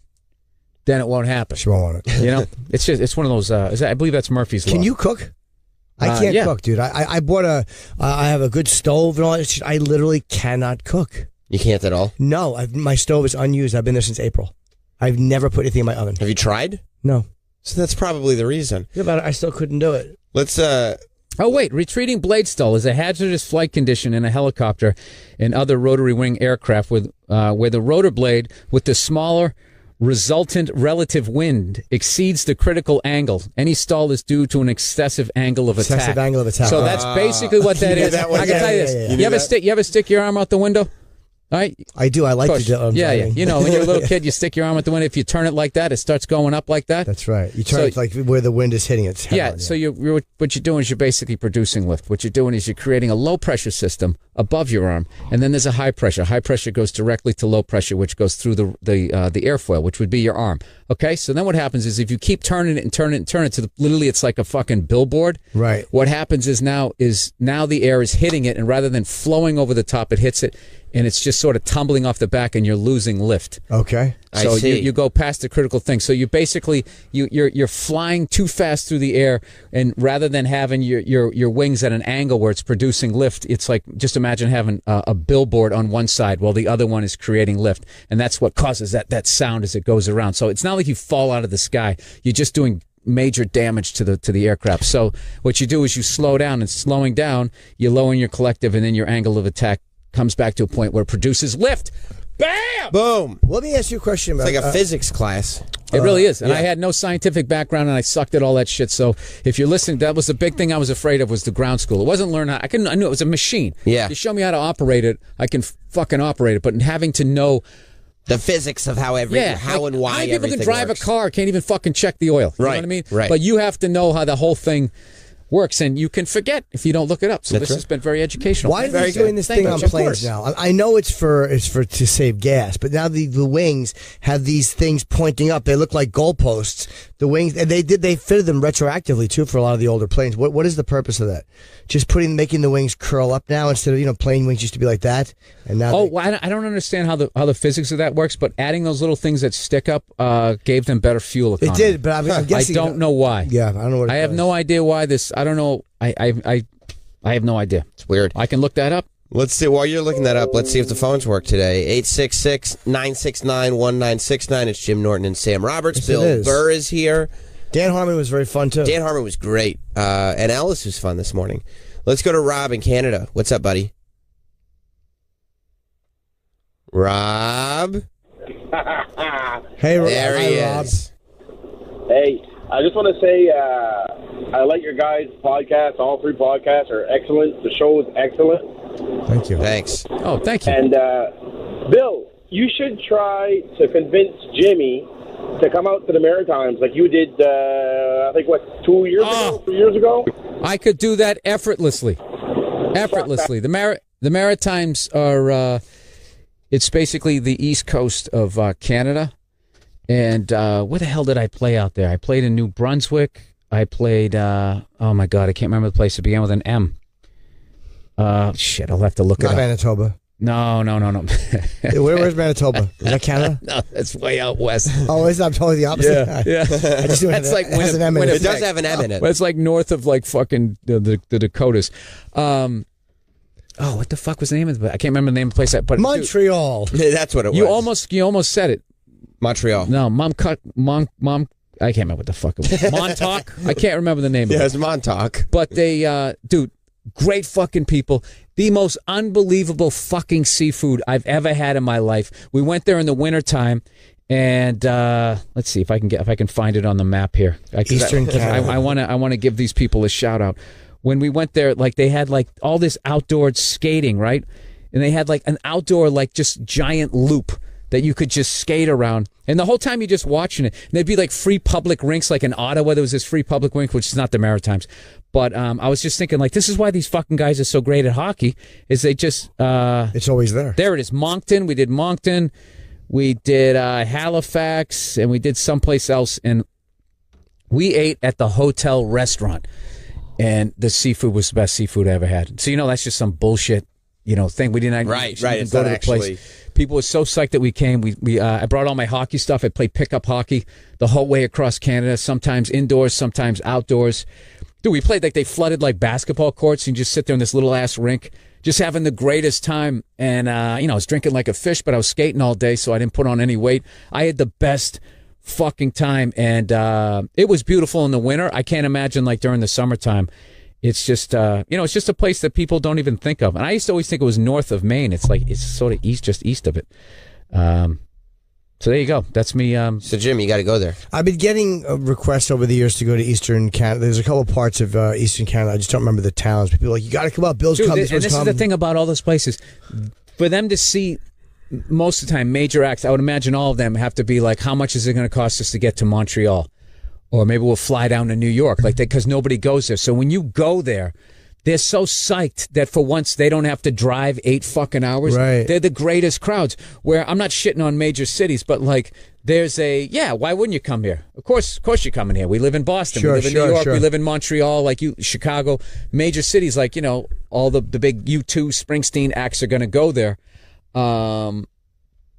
then it won't happen. She won't want it. It's one of those. I believe that's Murphy's Law. Can you cook? I can't cook, dude. I bought I have a good stove and all that shit. I literally cannot cook. You can't at all? No, my stove is unused. I've been there since April. I've never put anything in my oven. Have you tried? No. So that's probably the reason. Yeah, but I still couldn't do it. Let's. Oh, wait. Retreating blade stall is a hazardous flight condition in a helicopter and other rotary wing aircraft where the rotor blade with the smaller resultant relative wind exceeds the critical angle. Any stall is due to an excessive angle of attack. Excessive angle of attack. So that's basically what that is. I can tell you this. You ever stick your arm out the window? Right? I do. I like to do it. Yeah. When you're a little kid, you stick your arm out the window. If you turn it like that, it starts going up like that. That's right. You turn it like where the wind is hitting it. So what you're doing is you're basically producing lift. What you're doing is you're creating a low pressure system above your arm, and then there's a high pressure. High pressure goes directly to low pressure, which goes through the airfoil, which would be your arm. Okay, so then what happens is if you keep turning it and turn it and turn it to literally it's like a fucking billboard. Right. What happens is now the air is hitting it, and rather than flowing over the top, it hits it. And it's just sort of tumbling off the back, and you're losing lift. Okay, so you go past the critical thing. So you basically you're flying too fast through the air, and rather than having your wings at an angle where it's producing lift, it's like just imagine having a billboard on one side while the other one is creating lift, and that's what causes that sound as it goes around. So it's not like you fall out of the sky; you're just doing major damage to the aircraft. So what you do is you slow down, and slowing down, you lower your collective, and then your angle of attack comes back to a point where it produces lift. Bam! Boom! Let me ask you a question about... It's like a physics class. It really is. And I had no scientific background, and I sucked at all that shit. So if you're listening, that was the big thing I was afraid of was the ground school. It wasn't learn how... I knew it was a machine. Yeah. You show me how to operate it, I can fucking operate it. But having to know... The physics of how and why everything works. People can drive a car, can't even fucking check the oil. You know what I mean? Right. But you have to know how the whole thing... works, and you can forget if you don't look it up. So this has been very educational. Why are we doing this thing on planes now? I know it's for to save gas, but now the wings have these things pointing up. They look like goalposts The wings, and they fitted them retroactively too for a lot of the older planes. What is the purpose of that? Just making the wings curl up now instead of plain wings used to be like that, and now. I don't understand how the physics of that works, but adding those little things that stick up gave them better fuel economy. It did, but I'm guessing. I don't know why. Yeah, I don't know. I have no idea why this. I don't know. I have no idea. It's weird. I can look that up. Let's see. While you're looking that up, let's see if the phones work today. 866-969-1969. It's Jim Norton and Sam Roberts. Yes, Bill Burr is here. Dan Harmon was very fun, too. Dan Harmon was great. And Ellis was fun this morning. Let's go to Rob in Canada. What's up, buddy? Rob? Hey, Rob. There he is. Hey, I just want to say I like your guys' podcast. All 3 podcasts are excellent. The show is excellent. Thank you. Thanks. Oh, thank you. And, Bill, you should try to convince Jimmy to come out to the Maritimes like you did, I think, 2 years ago, 3 years ago? I could do that effortlessly. The Maritimes are, it's basically the east coast of Canada. And where the hell did I play out there? I played in New Brunswick. I played, oh my God, I can't remember the place. It began with an M. Shit, I'll have to look it up. Manitoba. No. Where's Manitoba? Is that Canada? No, that's way out west. Oh, is that? I'm totally the opposite. Yeah. I just knew That's like an M in It does have an M in it. It's like north of like fucking the Dakotas. What the fuck was the name of it? I can't remember the name of the place. But Montreal. That's what it was. You almost said it. Montreal. No, Mom. I can't remember what the fuck it was. Montauk. I can't remember the name of it. Yeah, it's Montauk. But they, dude, great fucking people. The most unbelievable fucking seafood I've ever had in my life. We went there in the wintertime, and let's see if I can find it on the map here. Eastern Canada. I want to give these people a shout out. When we went there, like they had like all this outdoor skating, right? And they had like an outdoor like just giant loop that you could just skate around. And the whole time you're just watching it. And there'd be like free public rinks, like in Ottawa, there was this free public rink, which is not the Maritimes. But I was just thinking, like, this is why these fucking guys are so great at hockey, is they just... it's always there. There it is, Moncton. We did Moncton. We did Halifax, and we did someplace else. And we ate at the hotel restaurant. And the seafood was the best seafood I ever had. So, that's just some bullshit, thing. We didn't right. It's go not to the actually... place. People were so psyched that we came. I brought all my hockey stuff. I played pickup hockey the whole way across Canada, sometimes indoors, sometimes outdoors. Dude, we played like they flooded like basketball courts and you just sit there in this little ass rink, just having the greatest time. And, I was drinking like a fish, but I was skating all day, so I didn't put on any weight. I had the best fucking time, and it was beautiful in the winter. I can't imagine like during the summertime. It's just, it's just a place that people don't even think of. And I used to always think it was north of Maine. It's like, it's sort of just east of it. So there you go. That's me. So, Jim, you got to go there. I've been getting requests over the years to go to Eastern Canada. There's a couple of parts of Eastern Canada. I just don't remember the towns. People are like, you got to come out. Bill's coming. And this is the thing about all those places. For them to see, most of the time, major acts, I would imagine all of them have to be like, how much is it going to cost us to get to Montreal? Or maybe we'll fly down to New York, like because nobody goes there. So when you go there, they're so psyched that for once they don't have to drive 8 fucking hours. Right. They're the greatest crowds. Where I'm not shitting on major cities, but like there's why wouldn't you come here? Of course you're coming here. We live in Boston. Sure, we live in New York. We live in Montreal, like Chicago. Major cities, like, all the big U2 Springsteen acts are going to go there.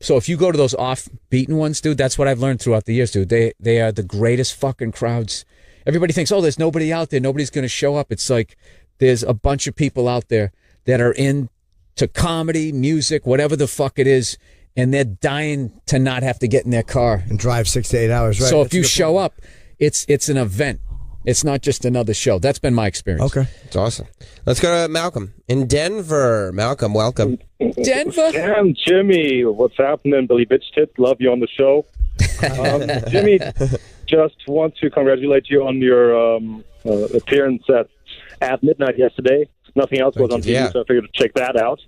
So if you go to those off-beaten ones, dude, that's what I've learned throughout the years, dude. They are the greatest fucking crowds. Everybody thinks, there's nobody out there. Nobody's going to show up. It's like there's a bunch of people out there that are into comedy, music, whatever the fuck it is, and they're dying to not have to get in their car and drive 6 to 8 hours. Right. So if you show up, it's an event. It's not just another show. That's been my experience. Okay. It's awesome. Let's go to Malcolm in Denver. Malcolm, welcome. Denver? Damn, Jimmy, what's happening? Billy Bitchtit, love you on the show. Jimmy, just want to congratulate you on your appearance at midnight yesterday. Nothing else was on TV, so I figured to check that out.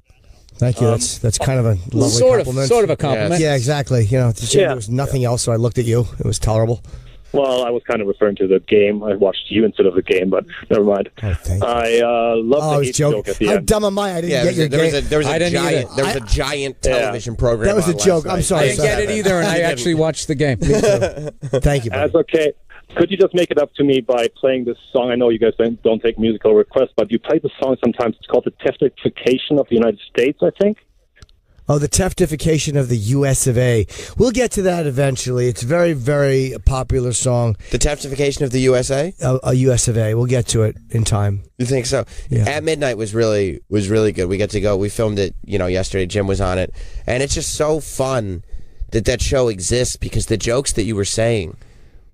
Thank you. That's kind of a lovely compliment. Sort of a compliment. Yeah, exactly. There was nothing else, so I looked at you. It was tolerable. Well, I was kind of referring to the game. I watched you instead of the game, but never mind. Oh, thank you. I love the joke at the How end. dumb am I? I didn't get your game. There was a giant television program. That was a joke. I'm sorry. I didn't get it either, and I actually watched the game. Me too. Thank you, buddy. That's okay. Could you just make it up to me by playing this song? I know you guys don't take musical requests, but you play the song sometimes. It's called The Teftification of the United States, I think. Oh, the teftification of the U.S. of A. We'll get to that eventually. It's a very, very popular song. The teftification of the USA? A U.S. of A. We'll get to it in time. You think so? Yeah. At Midnight was really good. We got to go. We filmed it, yesterday. Jim was on it. And it's just so fun that show exists because the jokes that you were saying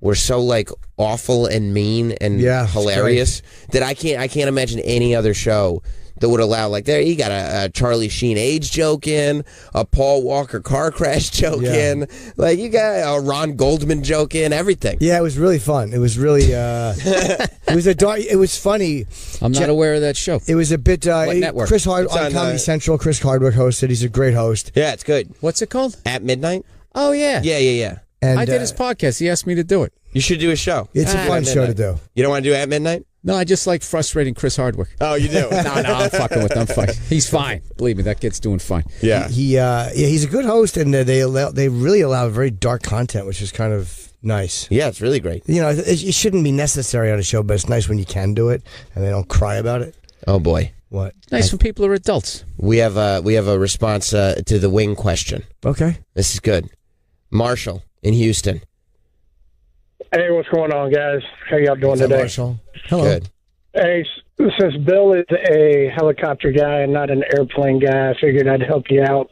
were so like awful and mean and hilarious that I can't imagine any other show that would allow, like, there you got a Charlie Sheen age joke in, a Paul Walker car crash joke in, like you got a Ron Goldman joke in, everything. Yeah, it was really fun. It was really it was funny. I'm not aware of that show. It was a bit network? Chris Hardwick on Comedy Central. Chris Hardwick hosted. He's a great host. Yeah, it's good. What's it called? At Midnight? Oh yeah. Yeah. And I did his podcast. He asked me to do it. You should do a show. It's a fun show to do. You don't want to do At Midnight? No, I just like frustrating Chris Hardwick. Oh, you do? No, I'm fucking with him. I'm fine. He's fine. Believe me, that kid's doing fine. Yeah. He's a good host, and they really allow very dark content, which is kind of nice. Yeah, it's really great. It shouldn't be necessary on a show, but it's nice when you can do it, and they don't cry about it. Oh, boy. What? Nice when people are adults. We have a response to the wing question. Okay. This is good. Marshall in Houston. Hey, what's going on, guys? How y'all doing today? Marshall? Hello. Good. Hey, since Bill is a helicopter guy and not an airplane guy, I figured I'd help you out.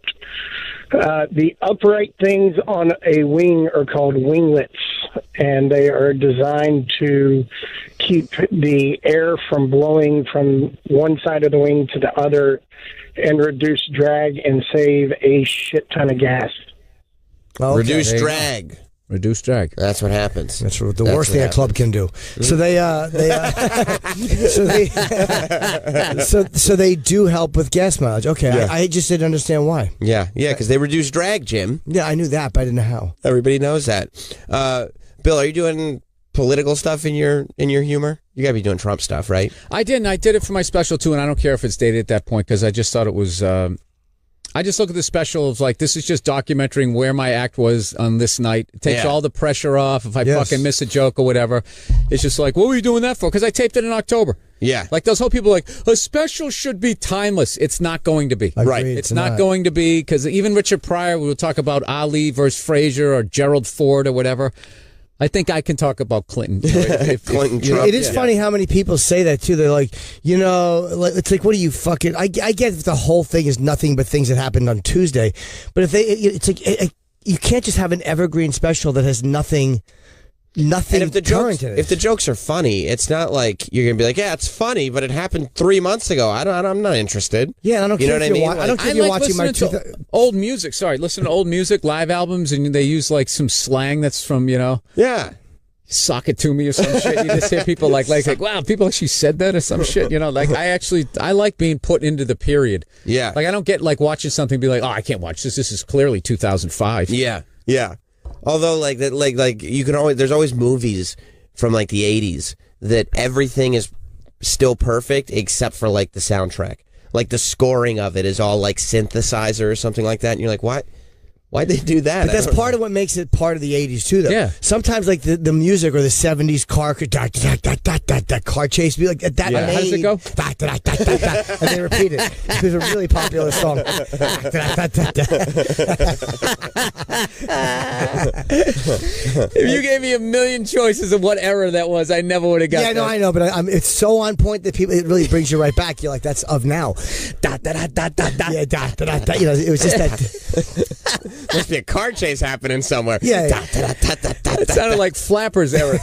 The upright things on a wing are called winglets, and they are designed to keep the air from blowing from one side of the wing to the other and reduce drag and save a shit ton of gas. Okay. Reduce drag. Reduce drag. That's what happens. That's the worst thing a club can do. So so they do help with gas mileage. Okay, Yeah. I just didn't understand why. Yeah, because they reduce drag, Jim. Yeah, I knew that, but I didn't know how. Everybody knows that. Bill, are you doing political stuff in your humor? You got to be doing Trump stuff, right? I didn't. I did it for my special too, and I don't care if it's dated at that point because I just thought it was. I just look at the special of like, this is just documenting where my act was on this night. It takes all the pressure off. If I fucking miss a joke or whatever, it's just like, what were you doing that for? Because I taped it in October. Yeah. Like those whole people are like, a special should be timeless. It's not going to be. Right. It's not going to be because even Richard Pryor, we will talk about Ali versus Frazier or Gerald Ford or whatever. I think I can talk about Clinton. Clinton, Trump. It is funny how many people say that too. They're like, it's like, what are you fucking? I get if the whole thing is nothing but things that happened on Tuesday, but it's like you can't just have an evergreen special that has nothing. And if the jokes are funny, it's not like you're gonna be like, yeah, it's funny, but it happened 3 months ago. I'm not interested. Yeah, I don't care. What I mean? I don't care if you're watching my old music. Sorry, listen to old music, live albums, and they use like some slang that's from Yeah. Sock it to me or some shit. You just hear people like wow, people actually said that or some shit. Like I like being put into the period. Yeah. Like I don't get like watching something and be like, oh, I can't watch this. This is clearly 2005. Yeah. Although, like that, like you can always. There's always movies from like the '80s that everything is still perfect except for like the soundtrack. Like the scoring of it is all like synthesizer or something like that, and you're like, what? Why'd they do that? But that's part of what makes it part of the 80s too, though. Yeah. Sometimes like the music or the 70s that car chase be like that. Yeah. How does it go? And they repeat it. It was a really popular song. If you gave me a million choices of what era that was, I never would have got that. Yeah, I know, but it's so on point that it really brings you right back. You're like, that's of now. Yeah, it was just that. Must be a car chase happening somewhere. Yeah. It sounded like Flappers era.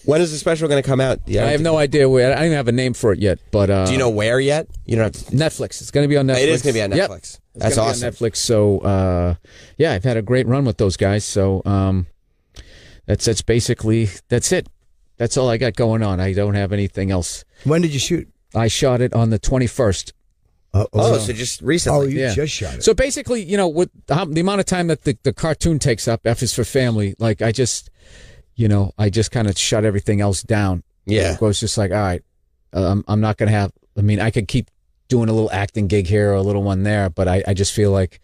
When is the special going to come out? I have no idea where. I don't even have a name for it yet. But do you know where yet? You don't have to... Netflix. It's going to be on Netflix. It is going to be on Netflix. Yep. That's awesome. On Netflix. So yeah, I've had a great run with those guys. So that's basically that's it. That's all I got going on. I don't have anything else. When did you shoot? I shot it on the 21st. So just recently. Oh, you just shot it. So basically, with the amount of time that the cartoon takes up, F is for family, like I just kind of shut everything else down. Yeah. It was just like, all right, I'm not going to have, I could keep doing a little acting gig here or a little one there, but I just feel like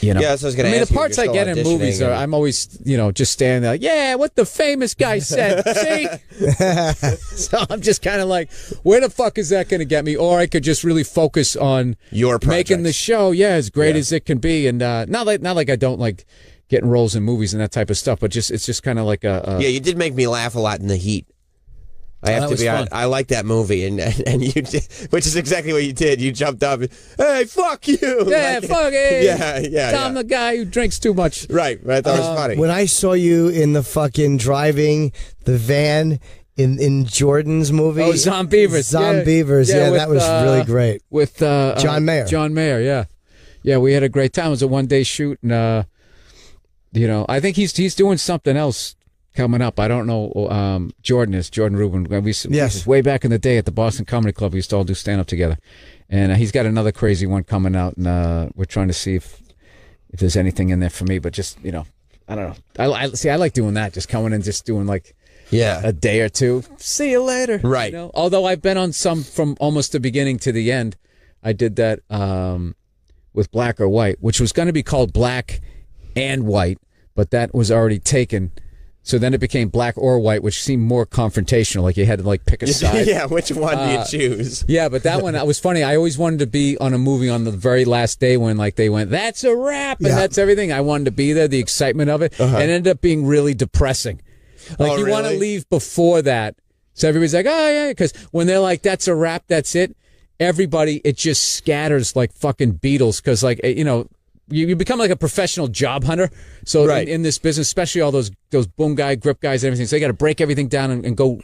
You know, yeah, that's what I was going to ask the parts I get in movies are, I'm always, just standing there like, yeah, what the famous guy said. See? So I'm just kind of like, where the fuck is that going to get me? Or I could just really focus on your making the show, as great as it can be. And not like I don't like getting roles in movies and that type of stuff, but it's just kind of like a yeah, you did make me laugh a lot in The Heat. I have to be honest. I like that movie, and you did, which is exactly what you did. You jumped up, hey, fuck you! Yeah, fuck it! Yeah. I'm the guy who drinks too much. Right. I thought it was funny. When I saw you in the fucking driving the van in Jordan's movie, Zombievers, yeah, that was really great with John Mayer. John Mayer, yeah, we had a great time. It was a one-day shoot, and I think he's doing something else coming up. I don't know. Jordan Rubin. Yes. Way back in the day at the Boston Comedy Club, we used to all do stand-up together. And he's got another crazy one coming out, and we're trying to see if there's anything in there for me. But just, I don't know. I like doing that, just coming and just doing like a day or two. See you later. Right. Although I've been on some from almost the beginning to the end. I did that with Black or White, which was going to be called Black and White, but that was already taken. So then it became Black or White, which seemed more confrontational. Like you had to pick a side. Yeah, which one do you choose? Yeah, but that one was funny. I always wanted to be on a movie on the very last day when they went, that's a wrap, and that's everything. I wanted to be there, the excitement of it, and it ended up being really depressing. You want to leave before that. So everybody's like, oh yeah, because when they're like, that's a wrap, that's it. Everybody, it just scatters like fucking beetles because you become like a professional job hunter. So in this business, especially all those boom guy, grip guys, and everything. So you got to break everything down and go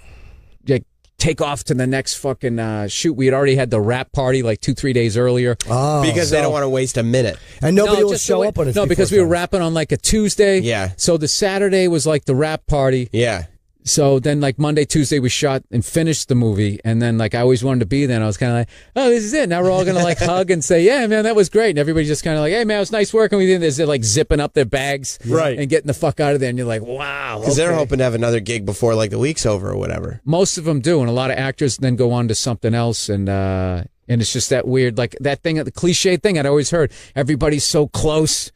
take off to the next fucking shoot. We had already had the wrap party like 2-3 days earlier. Oh, because they don't want to waste a minute. And nobody will show up on it. No, because we were wrapping on like a Tuesday. Yeah. So the Saturday was like the wrap party. Yeah. So then like Monday, Tuesday, we shot and finished the movie. And then I always wanted to be there. And I was kind of like, oh, this is it. Now we're all going to hug and say, yeah, man, that was great. And everybody's just kind of like, hey, man, it was nice working with you. They're zipping up their bags and getting the fuck out of there. And you're like, wow. Because they're hoping to have another gig before the week's over or whatever. Most of them do. And a lot of actors then go on to something else. And it's just that weird, that thing, the cliche thing I'd always heard. Everybody's so close.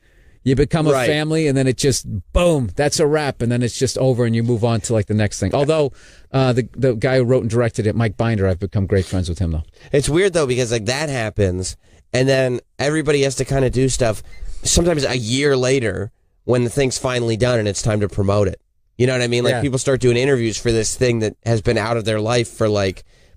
You become a family, and then it just, boom, that's a wrap, and then it's just over, and you move on to the next thing. Although the guy who wrote and directed it, Mike Binder, I've become great friends with him, though. It's weird, though, because that happens, and then everybody has to kind of do stuff sometimes a year later when the thing's finally done and it's time to promote it. You know what I mean? People start doing interviews for this thing that has been out of their life for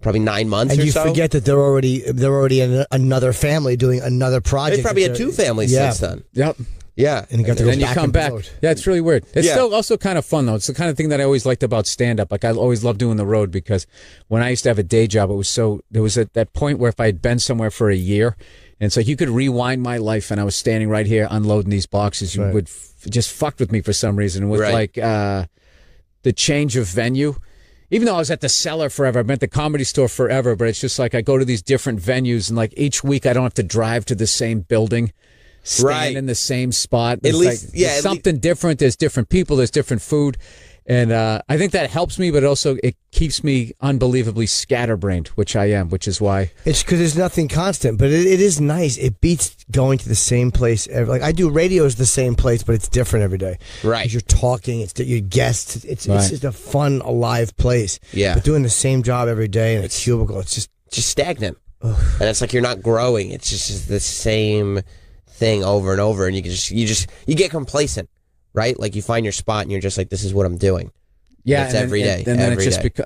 probably 9 months or so. And you forget that they're already in another family doing another project. They probably had 2 families since then. Yep. Yeah. And then you come back. Yeah, it's really weird. It's still also kind of fun, though. It's the kind of thing that I always liked about stand-up. I always loved doing the road because when I used to have a day job, there was at that point where if I had been somewhere for a year, and so you could rewind my life and I was standing right here unloading these boxes, you would just fucked with me for some reason. With the change of venue. Even though I was at the Cellar forever, I've been at the Comedy Store forever, but it's just I go to these different venues and each week I don't have to drive to the same building. Stand in the same spot. At least, there's something different. There's different people. There's different food. And I think that helps me, but also it keeps me unbelievably scatterbrained, which I am, which is why. It's because there's nothing constant, but it is nice. It beats going to the same place. I do radio's the same place, but it's different every day. Right. You're talking. It's your guests. It's just a fun, alive place. Yeah. But doing the same job every day in a cubicle, it's just stagnant. Ugh. And it's you're not growing. It's just the same thing over and over, and you get complacent, right? You find your spot and you're just this is what I'm doing. Yeah, it's every day. And then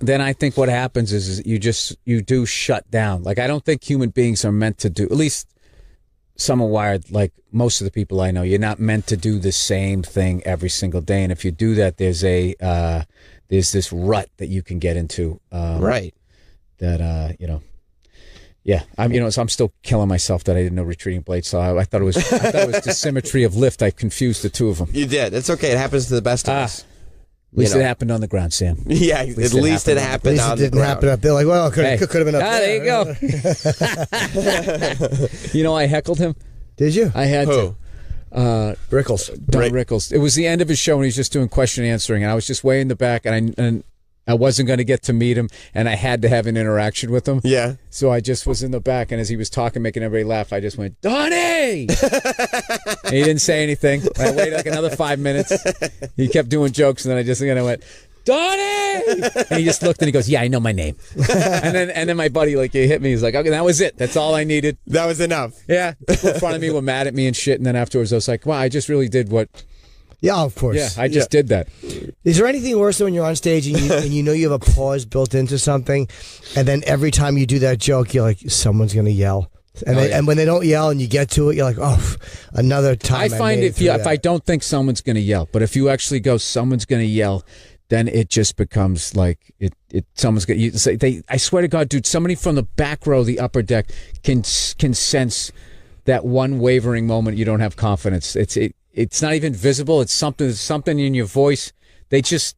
then I think what happens is you do shut down. I don't think human beings are meant to do, at least some are wired most of the people I know, you're not meant to do the same thing every single day. And if you do that, there's this rut that you can get into. Right. That yeah, so I'm still killing myself that I didn't know retreating blade. So I thought it was the symmetry of lift. I confused the two of them. You did. It's okay. It happens to the best of us. At least it happened on the ground, Sam. Yeah, at least it happened on the ground. It didn't happen up there. Well, it could have been up there. There you go. I heckled him. Did you? I had to. Rickles. Don Rickles. It was the end of his show, and he's just doing question and answering, and I was just way in the back, and I wasn't going to get to meet him, and I had to have an interaction with him. Yeah. So I just was in the back, and as he was talking, making everybody laugh, I just went, Donnie! And he didn't say anything. I waited like another 5 minutes. He kept doing jokes, and then I went, Donnie! And he just looked and he goes, yeah, I know my name. and then my buddy, like, he hit me. He's like, okay, that was it. That's all I needed. That was enough. Yeah. People in front of me were mad at me and shit. And then afterwards, I was like, wow, I just really did what. Yeah, of course. Yeah, I just did that. Is there anything worse than when you're on stage and you know you have a pause built into something, and then every time you do that joke, you're like, someone's going to yell. And, and when they don't yell and you get to it, you're like, oh, another time. I find if I don't think someone's going to yell, but if you actually go, someone's going to yell, then it just becomes like someone's going to say, I swear to God, dude, somebody from the back row, the upper deck can sense that one wavering moment you don't have confidence. It's not even visible. It's something in your voice. They just,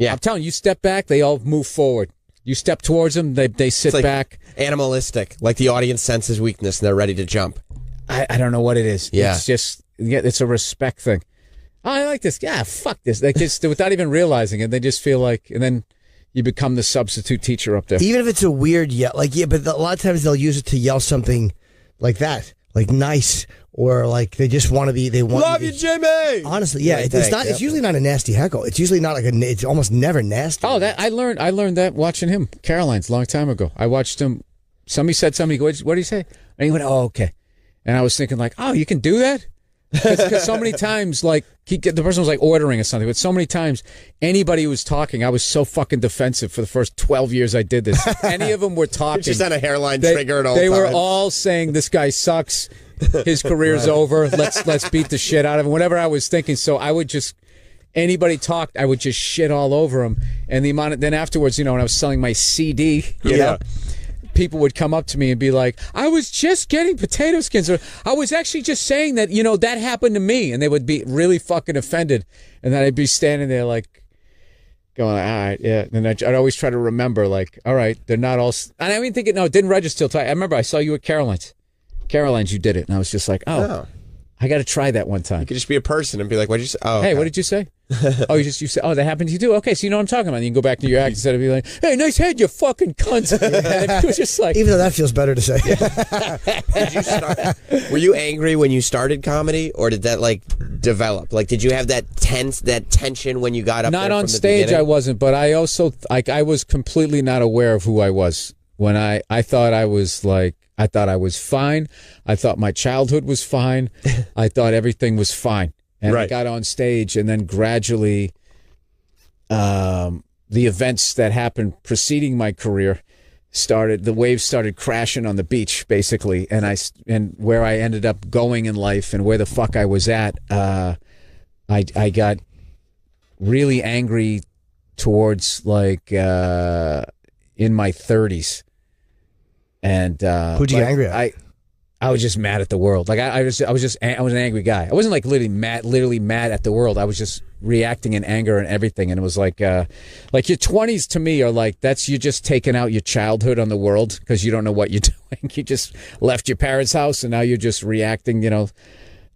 I'm telling you, step back, they all move forward. You step towards them, they sit back. Animalistic, like the audience senses weakness and they're ready to jump. I don't know what it is. Yeah. It's just, it's a respect thing. Oh, I like this. Yeah, fuck this. Like just without even realizing it, they just feel like, and then you become the substitute teacher up there. Even if it's a weird yell, like, yeah, but a lot of times they'll use it to yell something like that, like nice, or like they just want to be, they want love you, Jimmy. Honestly, yeah, it's not. It's usually not a nasty heckle. It's usually not like it's almost never nasty. Oh, that I learned that watching him, Caroline's, a long time ago. I watched him. Somebody said something. What did he say? And he went, "Oh, okay." And I was thinking, like, "Oh, you can do that." Because so many times, like, the person was like ordering or something, but so many times, anybody who was talking, I was so fucking defensive for the first 12 years I did this. Any of them were talking. Just on a hairline trigger at all They times. were all saying, this guy sucks, his career's over, let's beat the shit out of him, whatever I was thinking. So I would just, anybody talked, I would just shit all over him. And the amount of, then afterwards, when I was selling my CD, you know, people would come up to me and be like, I was just getting potato skins, or I was actually just saying that, that happened to me. And they would be really fucking offended. And then I'd be standing there like going, all right, yeah. And I'd always try to remember, like, all right, they're not all, and I didn't think it didn't register till I remember I saw you at Caroline's. Caroline's, you did it. And I was just like, oh. I got to try that one time. You could just be a person and be like, what did you say? Oh, hey, what did you say? You said, oh, that happened to you too? Okay, so you know what I'm talking about. You can go back to your act instead of being like, hey, nice head, you fucking cunt. It was just like, even though that feels better to say. Did you start, were you angry when you started comedy, or did that like develop? Like, did you have that tension when you got up not there on from the stage, beginning? I wasn't, but I also, I was completely not aware of who I was. When I thought I was like, I thought I was fine. I thought my childhood was fine. I thought everything was fine. And I got on stage, and then gradually the events that happened preceding my career the waves started crashing on the beach, basically. And where I ended up going in life and where the fuck I was at, I got really angry towards like in my 30s. And who'd you get angry at? I was just mad at the world. Like I was an angry guy. I wasn't like literally mad at the world. I was just reacting in anger and everything. And it was like your 20s to me are like, you're just taking out your childhood on the world because you don't know what you're doing. You just left your parents' house and now you're just reacting, to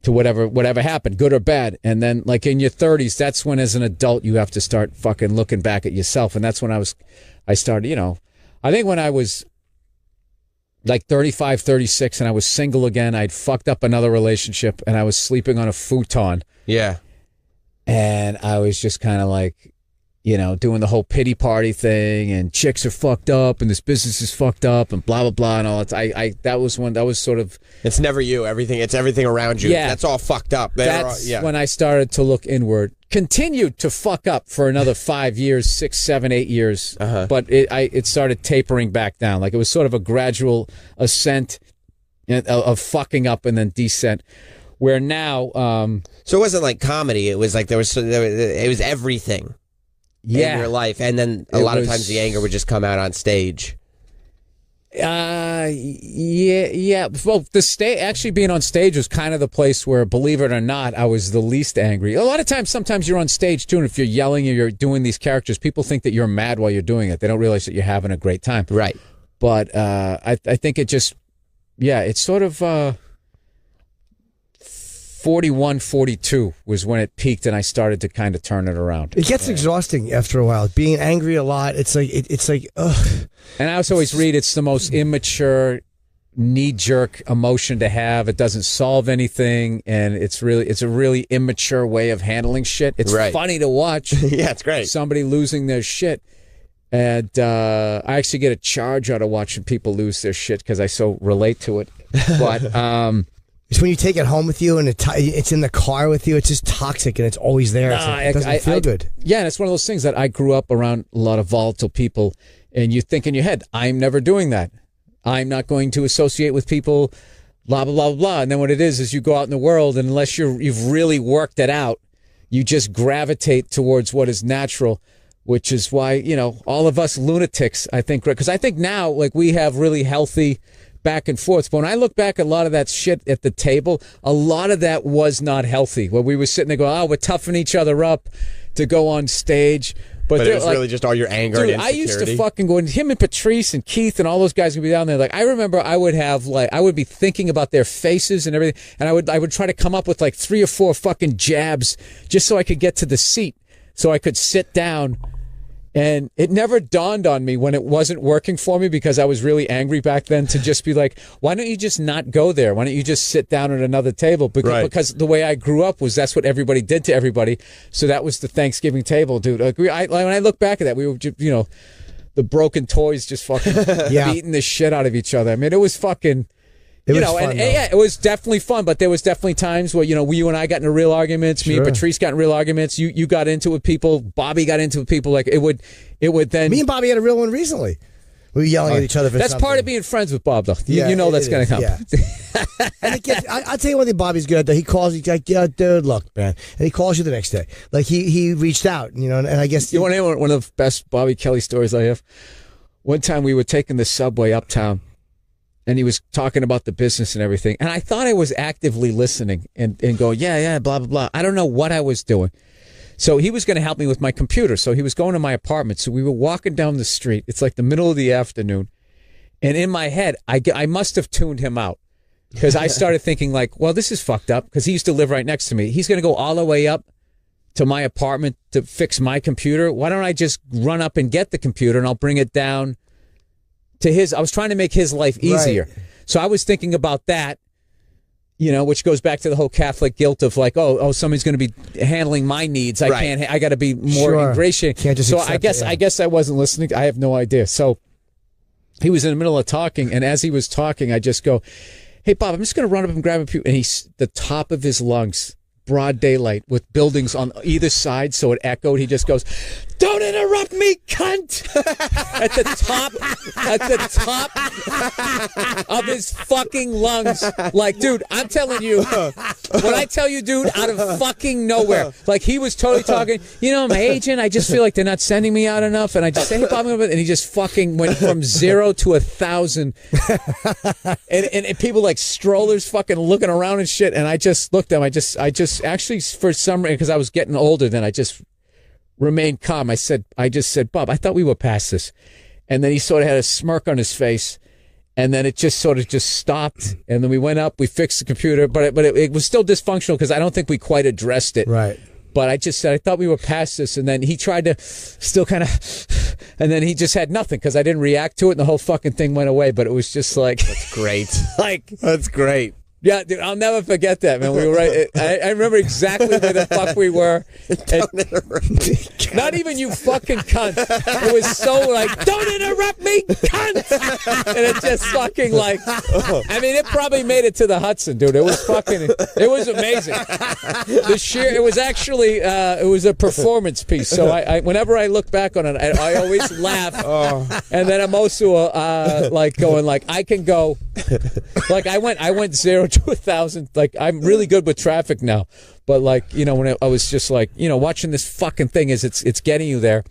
whatever happened, good or bad. And then like in your 30s, that's when as an adult you have to start fucking looking back at yourself. And that's when I started, I think when I was like 35, 36, and I was single again. I'd fucked up another relationship, and I was sleeping on a futon. Yeah. And I was just kind of like, doing the whole pity party thing, and chicks are fucked up, and this business is fucked up, and blah, blah, blah, and all that. That was sort of... It's never you. It's everything around you. Yeah. That's all fucked up. That's when I started to look inward. Continued to fuck up for another 5 years, 6, 7, 8 years. But it started tapering back down. Like it was sort of a gradual ascent of fucking up and then descent. Where now... so it wasn't like comedy. It was like it was everything in your life. And then a lot of times the anger would just come out on stage. Yeah. Well, actually being on stage was kind of the place where, believe it or not, I was the least angry. A lot of times, sometimes you're on stage too, and if you're yelling or you're doing these characters, people think that you're mad while you're doing it. They don't realize that you're having a great time. Right. But I think it just, it's sort of 41, 42 was when it peaked, and I started to kind of turn it around. It gets exhausting after a while. Being angry a lot, it's like, ugh. And I also always read it's the most immature, knee-jerk emotion to have. It doesn't solve anything, and it's a really immature way of handling shit. It's funny to watch. Yeah, it's great. Somebody losing their shit. And I actually get a charge out of watching people lose their shit because I so relate to it. But it's when you take it home with you and it's in the car with you. It's just toxic and it's always there. It doesn't feel good. Yeah, and it's one of those things that I grew up around a lot of volatile people, and you think in your head, I'm never doing that. I'm not going to associate with people, blah, blah, blah, blah. And then what it is you go out in the world, and unless you've really worked it out, you just gravitate towards what is natural, which is why, all of us lunatics, I think, because I think now, like, we have really healthy back and forth. But when I look back at a lot of that shit at the table, a lot of that was not healthy. Where we were sitting there going, we're toughing each other up to go on stage. But it was really just all your anger and insecurity. I used to fucking go, and him and Patrice and Keith and all those guys would be down there. Like, I remember I would be thinking about their faces and everything, and I would try to come up with like 3 or 4 fucking jabs just so I could get to the seat, so I could sit down. And it never dawned on me when it wasn't working for me, because I was really angry back then, to just be like, why don't you just not go there? Why don't you just sit down at another table? Because the way I grew up was that's what everybody did to everybody. So that was the Thanksgiving table, dude. Like when I look back at that, we were just, the broken toys just fucking beating the shit out of each other. I mean, it was fucking... it was definitely fun, but there was definitely times where, you and I got into real arguments. Me and Patrice got in real arguments. You got into it with people. Bobby got into it with people. Like, it would then... Me and Bobby had a real one recently. We were yelling at each other for That's something. part of being friends with Bob, though. You know that's going to come. Yeah. And it gets, I'll tell you one thing Bobby's good at, though. He calls, he's like, yeah, dude, look, man. And he calls you the next day. Like, he reached out, and I guess... You want to hear one of the best Bobby Kelly stories I have? One time we were taking the subway uptown, and he was talking about the business and everything. And I thought I was actively listening and going, yeah, blah, blah, blah. I don't know what I was doing. So he was going to help me with my computer. So he was going to my apartment. So we were walking down the street. It's like the middle of the afternoon. And in my head, I must have tuned him out, because I started thinking like, well, this is fucked up, because he used to live right next to me. He's going to go all the way up to my apartment to fix my computer. Why don't I just run up and get the computer, and I'll bring it down to his. I was trying to make his life easier. Right. So I was thinking about that, which goes back to the whole Catholic guilt of like, oh, somebody's going to be handling my needs. I got to be more ingratiating. So I guess I wasn't listening. I have no idea. So he was in the middle of talking, and as he was talking, I just go, hey, Bob, I'm just going to run up and grab a pew. And the top of his lungs, broad daylight with buildings on either side, so it echoed. He just goes, "Don't interrupt me, cunt!" at the top of his fucking lungs. Like, dude, I'm telling you, when I tell you, dude, out of fucking nowhere, like, he was totally talking, my agent, I just feel like they're not sending me out enough, and I just say, hey, Bob, and he just fucking went from 0 to 1,000, and people like strollers fucking looking around and shit, and I just looked at him. I just actually, for some reason, because I was getting older then, I just remained calm. I just said, Bob, I thought we were past this. And then he sort of had a smirk on his face, and then it just sort of just stopped. And then we went up, we fixed the computer, but it was still dysfunctional because I don't think we quite addressed it. Right. But I just said, I thought we were past this. And then he tried to still kind of, and then he just had nothing because I didn't react to it, and the whole fucking thing went away. But it was just like, that's great. That's great. Yeah, dude, I'll never forget that, man. We were right. I remember exactly where the fuck we were. Not even you fucking cunt. It was so like, don't interrupt me, cunt. And it just fucking like, I mean, it probably made it to the Hudson, dude. It was fucking, it was amazing. It was actually, it was a performance piece. So I whenever I look back on it, I always laugh. And then I'm also like going like, I can go, like I went 0 to 1,000. Like, I'm really good with traffic now, but like, when I was just like, watching this fucking thing as it's getting you there.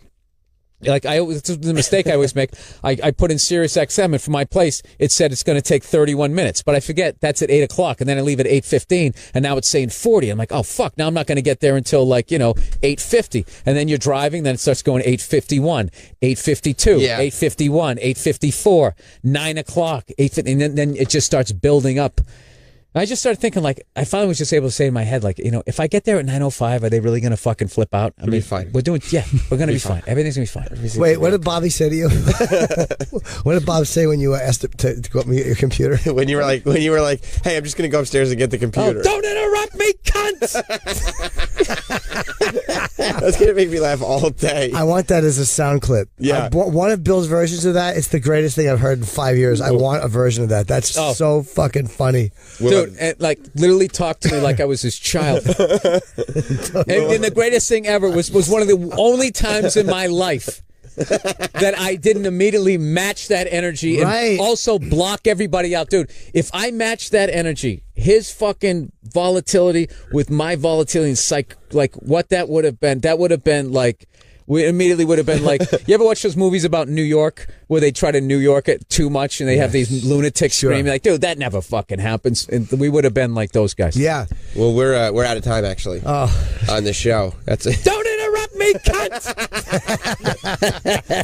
Like, it's the mistake I always make. I put in Sirius XM, and for my place, it said it's going to take 31 minutes, but I forget that's at 8 o'clock, and then I leave at 8:15, and now it's saying 40. I'm like, oh fuck, now I'm not going to get there until like 8:50, and then you're driving, then it starts going 8:51, 8:52, 8:51, 8:54, 9 o'clock, 8:50, and then it just starts building up. I just started thinking, like, I finally was just able to say in my head, like, if I get there at 9:05, are they really going to fucking flip out? I mean, fine. We're going to be fine. Everything's going to be fine. Wait, what did Bobby say to you? What did Bob say when you asked him to go up and get your computer? when you were like, hey, I'm just going to go upstairs and get the computer. Oh, don't interrupt me, cunt! That's going to make me laugh all day. I want that as a sound clip. Yeah. One of Bill's versions of that, it's the greatest thing I've heard in 5 years. I want a version of that. That's so fucking funny. Dude, and, like, literally talked to me like I was his child. and the greatest thing ever was one of the only times in my life that I didn't immediately match that energy and also block everybody out. Dude, if I matched that energy, his fucking volatility with my volatility and like what that would have been like, we immediately would have been like, you ever watch those movies about New York where they try to New York it too much and they have these lunatics screaming like, dude, that never fucking happens. And we would have been like those guys. Yeah. Well, we're out of time actually on the show. That's it. Don't interrupt me, cunt!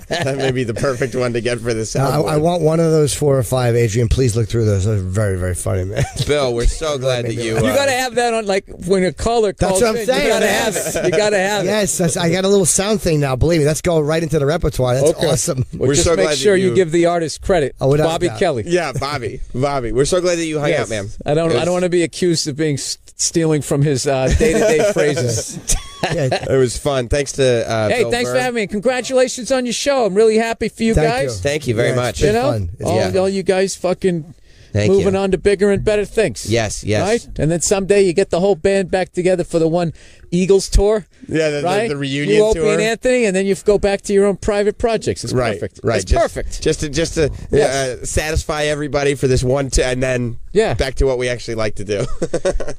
That may be the perfect one to get for this. I want one of those 4 or 5. Adrian, please look through those. Those are very, very funny, man. Bill, we're so glad that you. You got to have that on, like, when a caller calls. That's what I'm saying. You got to have it. You got to have it. Yes, I got a little sound thing now. Believe me, that's going right into the repertoire. That's awesome. We're just so make glad sure that you give the artist credit. Bobby Kelly. Yeah, Bobby. We're so glad that you hung out, man. I don't want to be accused of being stealing from his day-to-day phrases. It was fun. Thanks to hey, Bill thanks Burr. for having me. Congratulations on your show. I'm really happy for you guys. Thank you very much. It's been fun. All you guys fucking Thank moving you. on to bigger and better things. Yes. Right? And then someday you get the whole band back together for the one Eagles tour. Yeah, right? the reunion you, Opie tour. and Anthony, and then you go back to your own private projects. It's perfect. Right. It's perfect. Just to satisfy everybody for this one, and then back to what we actually like to do.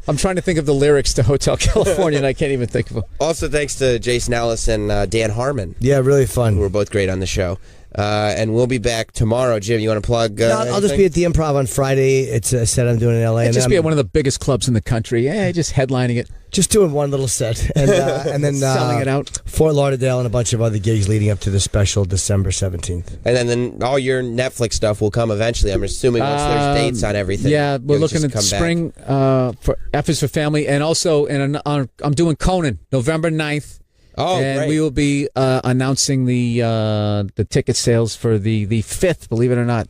I'm trying to think of the lyrics to Hotel California, and I can't even think of them. Also, thanks to Jason Ellis and Dan Harmon. Yeah, really fun. Who were both great on the show. And we'll be back tomorrow. Jim, you want to plug? I'll just be at the Improv on Friday. It's a set I'm doing in L.A. Just be at one of the biggest clubs in the country. Yeah, just headlining it. Just doing one little set. And then selling it out. Fort Lauderdale and a bunch of other gigs leading up to the special December 17th. And then all your Netflix stuff will come eventually. I'm assuming once there's dates on everything. Yeah, we're looking at spring for F is for Family. And also, I'm doing Conan, November 9th. Oh, and great. we will be announcing the ticket sales for the 5th, believe it or not,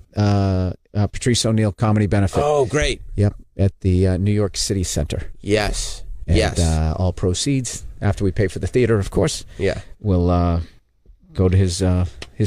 Patrice O'Neill Comedy Benefit. Oh, great. Yep, at the New York City Center. Yes. And, yes. All proceeds, after we pay for the theater, of course, will go to his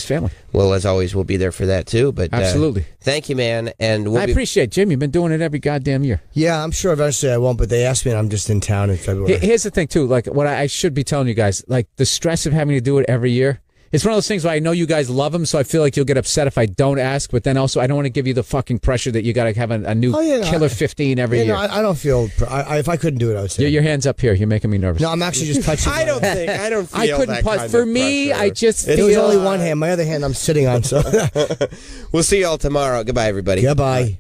family. Well, as always, we'll be there for that too. But absolutely, thank you, man. And I appreciate it, Jim. You've been doing it every goddamn year. Yeah, I'm sure eventually I won't. But they asked me, and I'm just in town in February. Here's the thing, too. Like what I should be telling you guys, like the stress of having to do it every year. It's one of those things where I know you guys love them, so I feel like you'll get upset if I don't ask. But then also, I don't want to give you the fucking pressure that you got to have a new killer 15 every year. I don't feel. If I couldn't do it, I would say. Your hands up here. You're making me nervous. No, I'm actually just touching. I don't feel I couldn't that kind for of me. pressure. I just. It was only one hand. My other hand, I'm sitting on. So we'll see you all tomorrow. Goodbye, everybody. Goodbye.